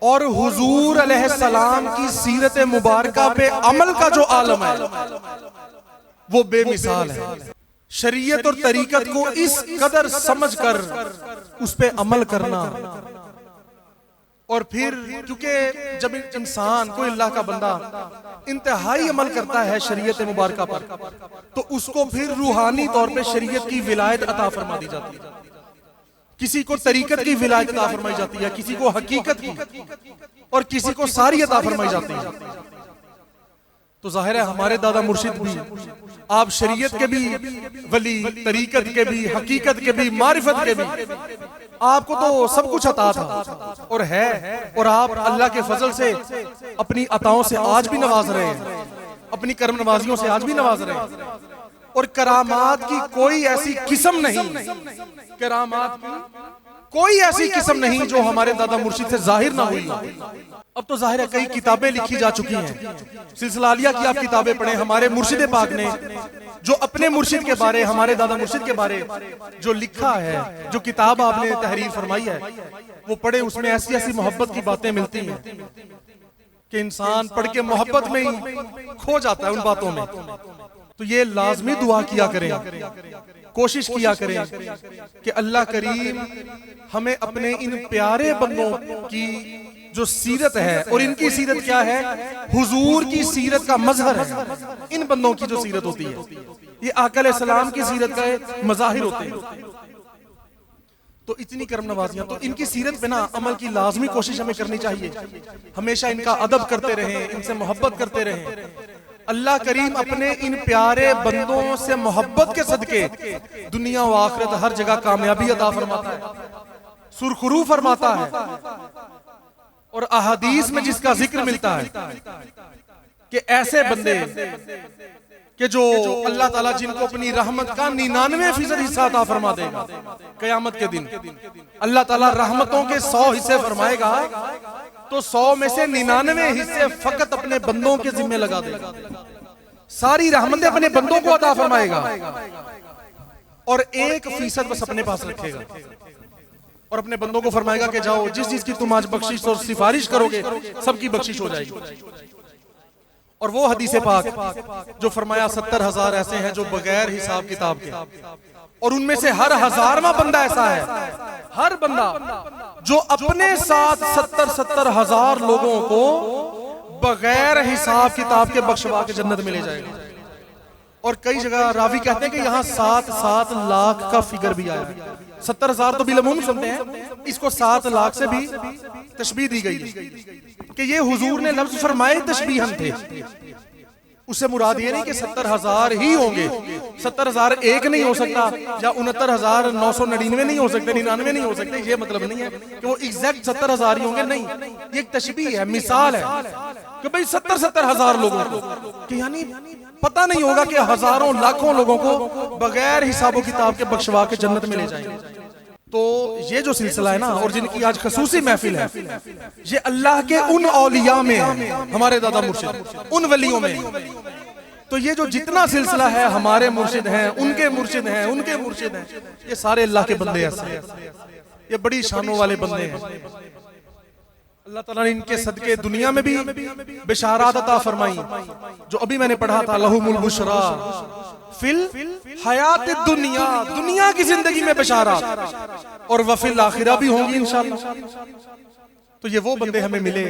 और हुजूर अलैहिस्सलाम की सीरत मुबारका पे अमल का जो आलम है, वो बेमिसाल है। शरीयत और तरीकत को इस कदर समझकर उस पे अमल करना, और फिर क्योंकि जब इंसान कोई अल्लाह का बंदा इंतहाई अमल करता है शरीयत मुबारका पर, तो उसको फिर रूहानी तौर पे शरीयत की विलायत अता फरमा दी जाती है। किसी को तरीकत की विलायत अता फरमाई जाती है, किसी को हकीकत की, और किसी को सारी अता फरमाई जाती है। तो जाहिर है हमारे दादा मुर्शिद भी, आप शरीयत के भी वली, तरीकत के भी, हकीकत के भी, मारिफत के भी, आपको तो सब कुछ अता था और है, और आप अल्लाह के फजल से अपनी अताओं से आज भी नवाज रहे हैं, अपनी कर्म नवाजियों से आज भी नवाज रहे हैं। और करामात की कोई ऐसी किस्म नहीं, करामात की कोई ऐसी किस्म नहीं जो हमारे दादा मुर्शिद से जाहिर ना हुई। अब तो जाहिर है कई किताबें लिखी जा चुकी हैं, सिलसिला आलिया की आप किताबें पढ़ें, हमारे मुर्शिद पाक ने जो अपने मुर्शिद के बारे, हमारे दादा मुर्शिद के बारे जो लिखा है, जो किताब आपने तहरीर फरमाई है, वो पढ़े, उसमें ऐसी ऐसी मोहब्बत की बातें मिलती हैं कि इंसान पढ़ के मोहब्बत में ही खो जाता है उन बातों में। तो ये लाजमी दुआ किया करें, कोशिश किया करें कि अल्लाह करीम हमें अपने इन प्यारे बंदों की जो सीरत है, और इनकी सीरत क्या है, हुजूर की सीरत का मजहर है। इन बंदों की जो सीरत होती है, ये आका अलैहिस्सलाम की सीरत का मज़ाहिर होते हैं। तो इतनी करम नवाजियां, तो इनकी सीरत पे ना अमल की लाजमी कोशिश हमें करनी चाहिए। हमेशा इनका अदब करते रहें, इनसे मोहब्बत करते रहें। अल्लाह करीम अपने इन प्यारे बंदों से मोहब्बत के सदके दुनिया व आखिरत हर जगह कामयाबी अता फरमाता है, सुरखरू फरमाता है। और अहादीस में जिसका जिक्र मिलता है कि ऐसे बंदे कि जो अल्लाह ताला जिनको अपनी रहमत का 99% हिस्सा अता फरमा देगा क़यामत के दिन, अल्लाह ताला रहमतों के 100 हिस्से फरमाएगा, तो 100 में से 99 हिस्से फकत अपने बंदों के जिम्मे लगा देगा। सारी रहमतें अपने बंदों को अता फरमाएगा, और 1% बस अपने पास रखेगा, और अपने बंदों को फरमाएगा कि जाओ जिस चीज की तुम आज बख्शिश और सिफारिश करोगे सबकी बख्शिश हो जाएगी। और वो हदीस पाक जो फरमाया 70,000 ऐसे हैं जो बगैर हिसाब किताब के, और उनमें से हर 1000वां बंदा ऐसा है, हर बंदा जो अपने साथ 70,000 लोगों को बगैर हिसाब किताब के बख्शवा के जन्नत में ले जाएगा। और कई जगह रावी कहते हैं कि यहाँ 7 लाख का फिगर भी आया। 70,000 तो बिलमूम सुनते हैं, इसको 7 लाख से भी तशबीह दी गई कि ये हुजूर ने लफ्ज फरमाए तशबीहन थे, उससे मुराद ये नहीं कि 70,000 ही होंगे, 70,001 नहीं हो सकता, या 69,999 नहीं हो सकते, 99 नहीं हो सकते, ये मतलब नहीं है कि वो एग्जैक्ट 70,000 ही होंगे। नहीं, ये एक तशबीह है, मिसाल है कि भाई 70,000 लोगों को, कि यानी पता नहीं होगा कि हजारों लाखों लोगों को बगैर हिसाबो किताब के बख्शवा के जन्नत में ले जाएंगे। तो ये जो सिलसिला है ना, और जिनकी आज खसूसी महफिल है, ये अल्लाह के उन औलिया में है, हमारे दादा मुर्शिद, उन वलियों में। तो ये जो जितना सिलसिला है, हमारे मुर्शिद हैं, उनके मुर्शिद हैं, उनके मुर्शिद हैं, ये सारे अल्लाह के बंदे हैं, ये बड़ी शानों वाले बंदे हैं। अल्लाह ताला ने इनके सदके दुनिया में भी बिशारात अता फरमाई, जो अभी मैंने पढ़ा था, लहुमुल बुशरा फिल हयात दुनिया, दुनिया की जिंदगी में बिशारात, और वफिल आखिरा भी होंगी इंशाअल्लाह। तो ये वो बंदे हमें मिले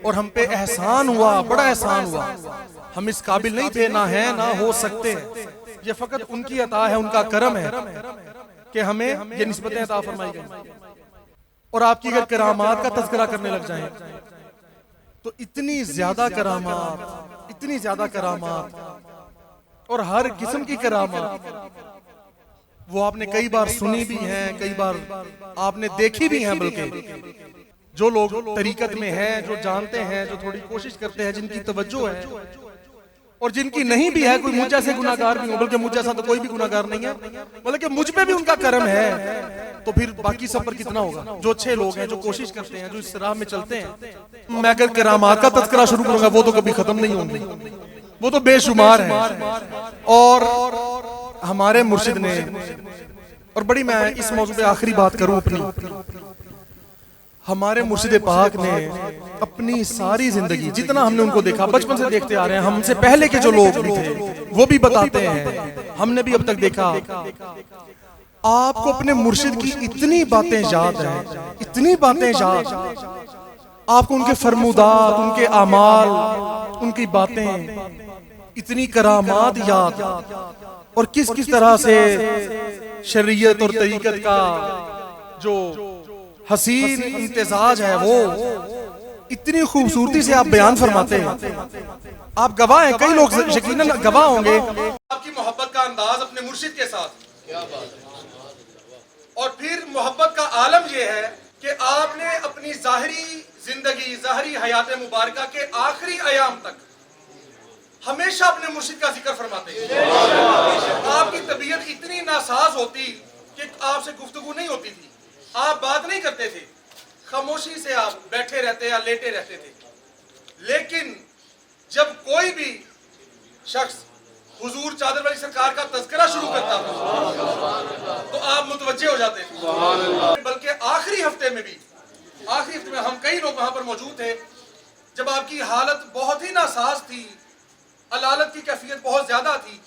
और हम पे एहसान हुआ, बड़ा एहसान हुआ। हम इस काबिल नहीं थे, ना है ना हो सकते, ये फकत उनकी अता है, उनका करम है कि हमें ये निस्बतें अता फरमाई गई। और आपकी अगर करामात का तज़किरा करने लग जाएं तो इतनी ज्यादा करामात, इतनी ज्यादा करामात, और हर किस्म की करामात वो आपने कई बार सुनी भी हैं, कई बार आपने देखी भी हैं। बल्कि जो लोग तरीकत में हैं, जो जानते हैं, जो थोड़ी कोशिश करते हैं, जिनकी तवज्जो है, और जिनकी नहीं भी है, कोई मुझ जैसे गुनाहगार भी हो, बल्कि मुझ जैसा तो कोई भी गुनाहगार नहीं है, बल्कि मुझ पे भी उनका करम है, तो फिर बाकी सब पर कितना होगा। जो अच्छे लोग हैं, जो कोशिश करते हैं, जो इस राह में चलते हैं। मैं अगर करामात का तज़किरा शुरू करूंगा वो तो कभी खत्म नहीं होंगे, वो तो बेशुमार है। और हमारे मुर्शिद ने, और बड़ी मैं इस मौजू पे आखिरी बात करूं अपनी, हमारे मुर्शिद पाक ने अपनी सारी जिंदगी, जितना हमने उनको देखा, बचपन से देखते आ रहे हैं, हमसे पहले के जो लोग भी थे वो भी बताते हैं, हमने भी अब तक देखा, आपको अपने मुर्शिद की इतनी बातें याद हैं, इतनी बातें याद, आपको उनके फरमुदात, उनके अमाल, उनकी बातें, इतनी करामात याद, और किस किस तरह से शरीयत और तरीकत का जो हसीन इम्तिजाज है, वो इतनी खूबसूरती से आप बयान फरमाते हैं। आप गवाह हैं, कई लोग यकीनन गवाह होंगे आपकी मोहब्बत का अंदाज अपने मुर्शिद के साथ। क्या बात है। और फिर मोहब्बत का आलम यह है कि आपने अपनी जाहिरी जिंदगी, जाहिरी हयात मुबारका के आखिरी अयाम तक हमेशा अपने मुर्शिद का जिक्र फरमाते हैं। आपकी तबीयत इतनी नासाज होती कि आपसे गुफ्तगू नहीं होती थी, आप बात नहीं करते थे, खामोशी से आप बैठे रहते या लेटे रहते थे। लेकिन जब कोई भी शख्स हुजूर चादर वाली सरकार का तज़किरा शुरू करता था तो आप मुतवज्जे हो जाते थे। बल्कि आखिरी हफ्ते में भी, आखिरी हफ्ते में हम कई लोग वहां पर मौजूद थे जब आपकी हालत बहुत ही नासाज थी, अलालत की कैफियत बहुत ज्यादा थी,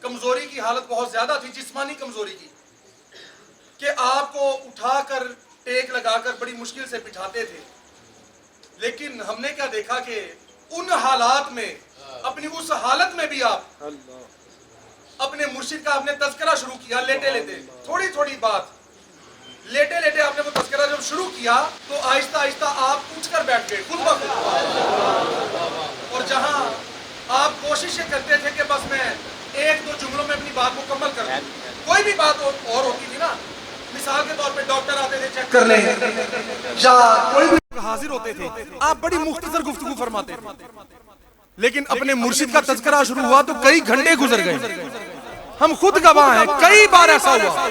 कमजोरी की हालत बहुत ज्यादा थी, जिस्मानी कमजोरी की, कि आपको उठाकर टेक लगाकर बड़ी मुश्किल से बिठाते थे। लेकिन हमने क्या देखा कि उन हालात में, अपनी उस हालत में भी आप अपने मुर्शिद का आपने तज़किरा शुरू किया, लेटे लेटे, थोड़ी थोड़ी बात, लेटे लेटे आपने वो तज़किरा जब शुरू किया तो आहिस्ता आहिस्ता आप उठकर बैठ गए खुद ब खुद। और जहां आप कोशिश करते थे कि बस मैं एक दो जुमलों में अपनी बात मुकम्मल कर दूं, कोई भी बात और होती थी ना, मिसाल के तौर पे डॉक्टर आते थे चेक कर ले, या कोई भी हाजिर होते थे, आप बड़ी मुख्तसर गुफ्तगू फरमाते थे। लेकिन अपने मुर्शिद का तज़किरा शुरू हुआ तो कई घंटे गुजर गए। हम खुद गवाह हैं, कई बार ऐसा हुआ,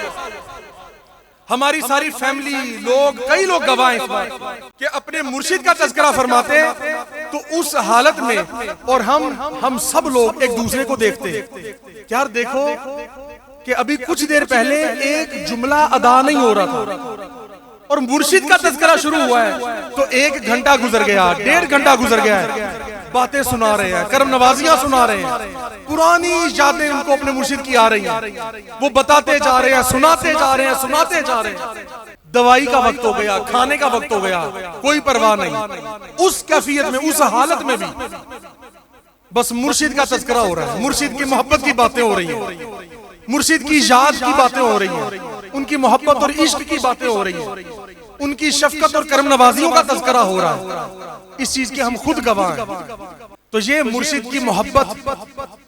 हमारी सारी फैमिली लोग, कई लोग गवाह हैं इस बात कि अपने मुर्शिद का तज़किरा फरमाते तो उस हालत में, और हम सब लोग एक दूसरे को देखते, यार देखो कि अभी कुछ देर पहले एक जुमला अदा नहीं हो रहा था और मुर्शिद का तज़किरा शुरू हुआ है तो 1 घंटा गुजर गया, 1.5 घंटा गुजर गया है, बातें सुना रहे हैं, करम नवाजियां सुना रहे हैं, पुरानी यादें उनको अपने मुर्शिद की आ रही हैं, वो बताते जा रहे हैं, सुनाते जा रहे हैं, सुनाते जा रहे हैं। दवाई का वक्त हो गया, खाने का वक्त हो गया, कोई परवाह नहीं। उस कैफियत में, उस हालत में भी बस मुर्शिद का तज़किरा हो रहा है, मुर्शिद की मोहब्बत की बातें हो रही हैं, मुर्शिद की याद की बातें हो रही हैं, उनकी मोहब्बत और इश्क की बातें हो रही हैं, उनकी शफकत और करम नवाजियों का तज़किरा हो रहा है। इस चीज के हम खुद गवाह हैं। तो ये मुर्शिद की मोहब्बत,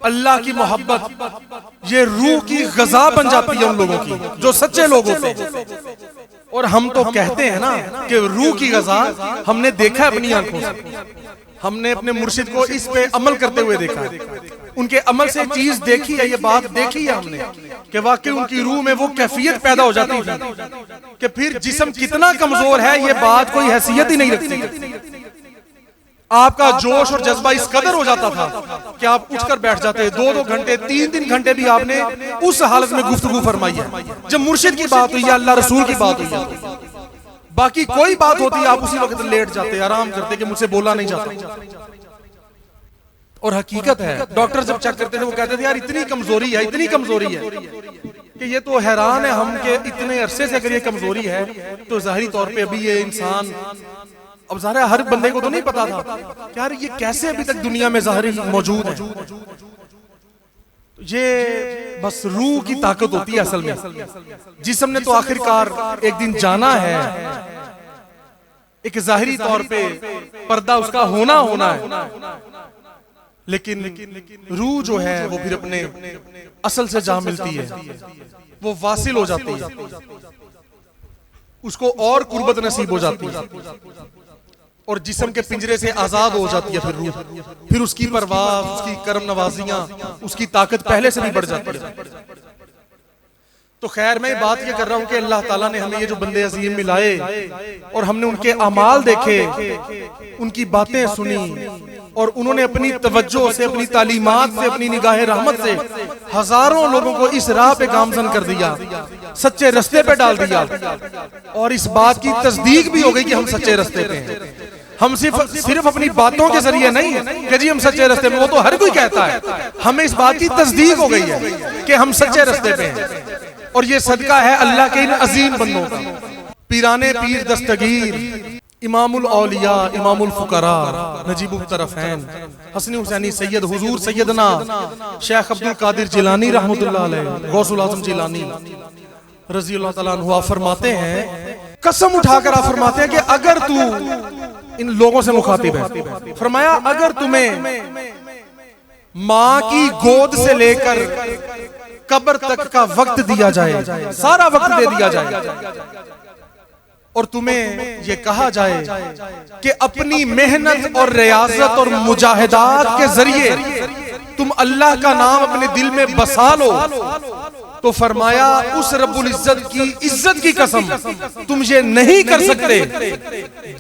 अल्लाह की मोहब्बत, ये रूह की ग़ज़ा बन जाती है उन लोगों की जो सच्चे लोग होते हैं। और हम तो कहते हैं ना कि रूह की ग़ज़ा हमने देखा है अपनी आंखों से, हमने अपने मुर्शिद को इस पे अमल करते हुए देखा है, उनके अमल से चीज देखी है, ये बात देखी है हमने कि वाकई उनकी रूह में वो कैफियत पैदा हो जाती है कि फिर जिस्म कितना कमजोर है ये बात कोई हैसियत ही नहीं रखती। आपका जोश और जज्बा इस कदर हो जाता था कि आप उठकर बैठ जाते, 2-2 घंटे 3-3 घंटे भी आपने उस हालत में गुफ्तगू फरमाई है। जब मुर्शिद की बात हुई है, अल्लाह रसूल की बात हुई है, बाकी कोई बात होती है आप उसी वक्त लेट जाते, आराम करते कि मुझसे बोला नहीं जाता। और हकीकत है, डॉक्टर जब चेक करते थे वो कहते थे यार इतनी कमजोरी है, इतनी कमजोरी है कि ये तो हैरान है हम कि इतने अरसे से अगर ये कमजोरी है तो ज़ाहिरी तौर पे अभी ये इंसान, अब ज़ाहिर हर बंदे को तो नहीं पता था कि यार ये कैसे अभी तक दुनिया में ज़ाहिरी मौजूद है। ये बस रूह की ताकत होती है असल में। जिस्म ने तो आखिरकार एक दिन जाना है, एक ज़ाहिरी तौर पे पर्दा उसका होना है, लेकिन रूह जो है वो फिर अपने असल से जा मिलती है, वो वासिल हो जाती है, उसको और कुर्बत नसीब हो जाती है और जिस्म के पिंजरे से आजाद हो जाती है फिर रूह। फिर उसकी परवाज़, उसकी करम नवाजियां, उसकी ताकत पहले से भी बढ़ जाती है। तो खैर मैं बात ये कर रहा हूं कि अल्लाह ताला ने हमें ये जो बंदे अजीम मिलाए और हमने उनके अमाल देखे, उनकी बातें सुनी और उन्होंने अपनी तवज्जो से, अपनी तालीमात से, अपनी निगाह रहमत से हजारों लोगों को इस राह पे गामजन कर दिया, सच्चे रास्ते पे डाल दिया। और इस बात की तस्दीक भी हो गई कि हम सच्चे रास्ते पे हैं। हम सिर्फ अपनी बातों के जरिए नहीं कि जी हम सच्चे रास्ते में, वो तो हर कोई कहता है, हमें इस बात की तस्दीक हो गई है कि हम सच्चे रास्ते पे हैं। और ये सदका है अल्लाह के इन अजीम बंदों का। पीराने पीर दस्तगीर, इमामुल औलिया, इमामुल फुकरा, नजीबुल तरफ़ैन, हसनी हुसैनी सैयद हुजूर सैयदना शेख अब्दुल कादिर जिलानी रहमतुल्लाह अलैह, गौसुल आज़म जिलानी रज़ियल्लाहु तआला अन्हु फरमाते हैं, कसम उठाकर आप फरमाते हैं कि अगर तू इन लोगों से मुखातिब है, फरमाया अगर तुम्हें माँ की गोद से लेकर कब्र तक का वक्त दिया जाए, सारा वक्त दे दिया जाए और तुम्हें ये कहा जाए कि अपनी मेहनत और रियाजत और मुजाहिदात के जरिए तुम अल्लाह का नाम अपने दिल में बसा लो, तो फरमाया उस रब्बुल इज्जत की इज्जत की कसम तुम ये नहीं कर सकते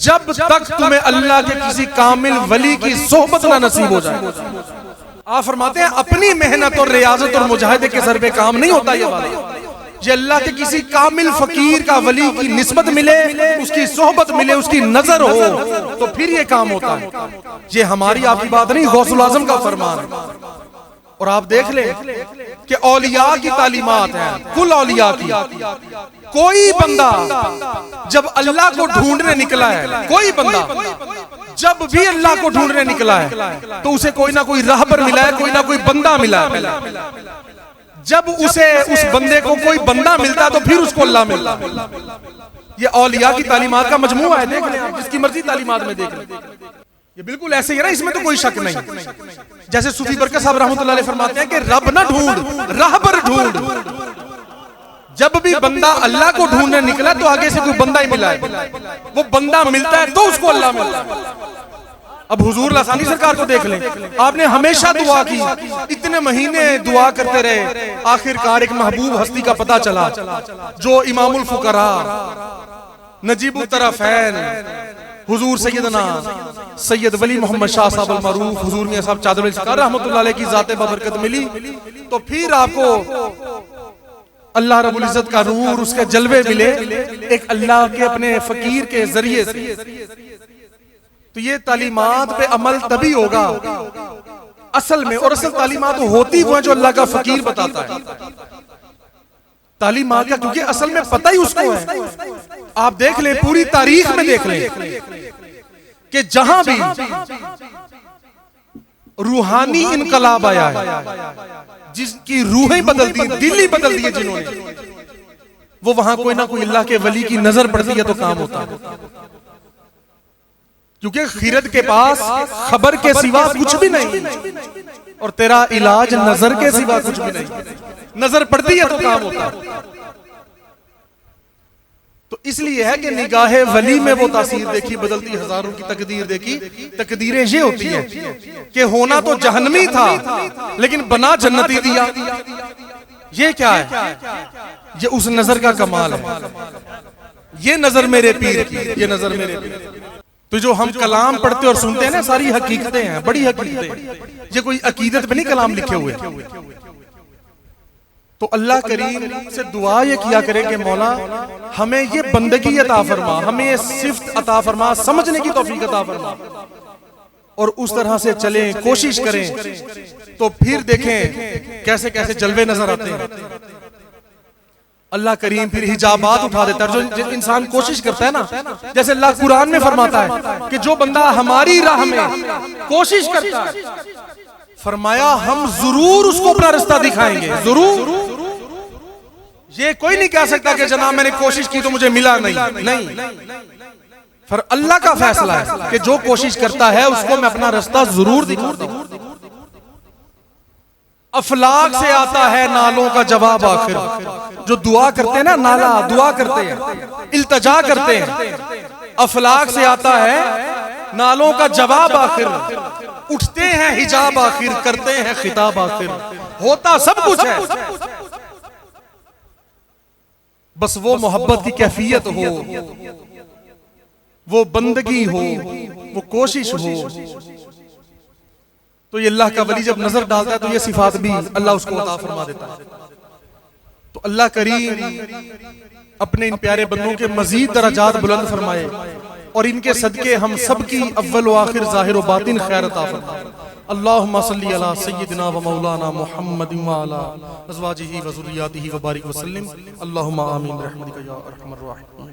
जब तक तुम्हें अल्लाह के किसी कामिल वली की सोहबत ना नसीब हो जाए। आप फरमाते हैं अपनी मेहनत और रियाजत और मुजाहिदे के सर पे काम नहीं होता ये वाला, ये अल्लाह के किसी कामिल फकीर का वली की निस्बत मिले, उसकी सोहबत मिले, उसकी नजर हो तो फिर ये काम होता है। ये हमारी आपकी बात नहीं, गौसुल आज़म का फरमान है। और आप देख ले कि औलिया की तालीमात है, कुल औलिया की। कोई बंदा जब अल्लाह को ढूंढने निकला है, कोई बंदा जब भी अल्लाह को ढूंढने निकला है तो उसे कोई ना कोई राहबर मिला है, कोई ना कोई बंदा मिला है। जब उसे उस बंदे को कोई बंदा मिलता है तो फिर उसको अल्लाह मिलता है। ये औलिया की तालीमात का मजमूआ है, देख लें आप, जिसकी मर्जी तालीमात में देख लें, ये बिल्कुल ऐसे ही है ना, इसमें तो कोई शक नहीं। जैसे सूफी बरकत साहब रहमतुल्लाह अलैह फरमाते हैं कि रब ना ढूंढ, राहबर ढूंढ। जब भी बंदा अल्लाह को ढूंढने निकला तो आगे से कोई बंदा ही मिला है, वो बंदा मिलता है तो उसको अल्लाह मिलता है। अब हुजूर लासानी सरकार को देख लें, आपने हमेशा दुआ की, इतने महीने दुआ करते रहे, आखिरकार एक महबूब हस्ती का पता चला जो इमामुल फुकरा, नजीबुल तरफ़ैन, हुजूर सैयदना सैयद वली मोहम्मद शाह साहब अल मरूफ हुजूर मियां साहब चादर सरकार रहमतुल्लाह अलैह की जाते बबरकत मिली। तो फिर आपको अल्लाह रब्बुल इज्जत का नूर, उसके जलवे मिले एक अल्लाह के अपने फकीर के जरिए से। तो ये तालीमात पे अमल तभी होगा असल में, और असल तालीमात होती वो है जो अल्लाह का फकीर बताता है तालीमात का, क्योंकि असल में पता ही उसको है। आप देख ले, पूरी तारीख में देख ले कि जहां भी रूहानी इनकलाब आया है, जिसकी रूहें बदल दी, दिल ही बदल दिए जिन्होंने, वो वहां कोई ना कोई अल्लाह के वली की नजर पड़ती है तो काम होता है। क्योंकि खीरत के पास खबर के सिवा कुछ भी नहीं, और तेरा इलाज नजर के सिवा कुछ भी नहीं। नजर पड़ती है तो काम होता है। तो इसलिए है कि निगाहे वली में वो तासीर देखी, बदलती हजारों की तकदीर देखी। तकदीरें ये होती है कि होना तो जहन्नमी था लेकिन बना जन्नती दिया। ये क्या है? ये उस नजर का कमाल है। ये नजर मेरे पीर की, ये नजर मेरे पीर। तो जो हम कलाम पढ़ते और सुनते हैं ना, सारी हकीकतें हैं, बड़ी हकीकतें। ये कोई अकीदत पे नहीं कलाम लिखे हुए। तो अल्लाह करीम से दुआ ये किया करे कि मौला हमें ये बंदगी अता फरमा, हमें ये सिफ्त अता फरमा, समझने की तौफीक अता फरमा, और उस तरह से चलें, कोशिश करें। तो फिर देखें कैसे कैसे जलवे नजर आते हैं। अल्लाह करीम फिर हिजाबात उठा देता है। जो इंसान कोशिश करता है ना, जैसे अल्लाह कुरान में फरमाता है कि जो बंदा हमारी राह में कोशिश करता है, फरमाया हम जरूर उसको अपना रास्ता दिखाएंगे, जरूर। ये कोई नहीं कह सकता कि जनाब मैंने कोशिश की तो मुझे मिला नहीं। फिर अल्लाह का फैसला है कि जो कोशिश करता है उसको मैं अपना रास्ता जरूर दिखाऊंगा। अफलाक से आता है नालों का जवाब आखिर। जो दुआ करते हैं ना, नाला दुआ करते हैं, इल्तजा करते हैं, अफलाक से आता है नालों का जवाब आखिर। उठते हैं हिजाब आखिर, करते हैं खिताब आखिर। होता सब कुछ है, बस वो मोहब्बत की कैफियत हो, वो बंदगी हो, वो कोशिश हो। तो ये अल्लाह का वली जब नजर डालता है तो ये सिफात भी अल्लाह उसको अता फरमा देता है। तो अल्लाह करीम अपने इन प्यारे बंदों के मजीद दरजात बुलंद फरमाए, और इनके सदके हम सब की अव्वल व आखिर ज़ाहिर व बातिन खैर अता फरमाए। अल्लाहुम्मा सल्ली अला सय्यिदिना व मौलाना मुहम्मदिन व अला अज़वाजिही व ज़ुर्रिय्यातिही व बारिक व सल्लिम। अल्लाहुम्मा आमीन रहमतिका या अरहमर राहिमीन।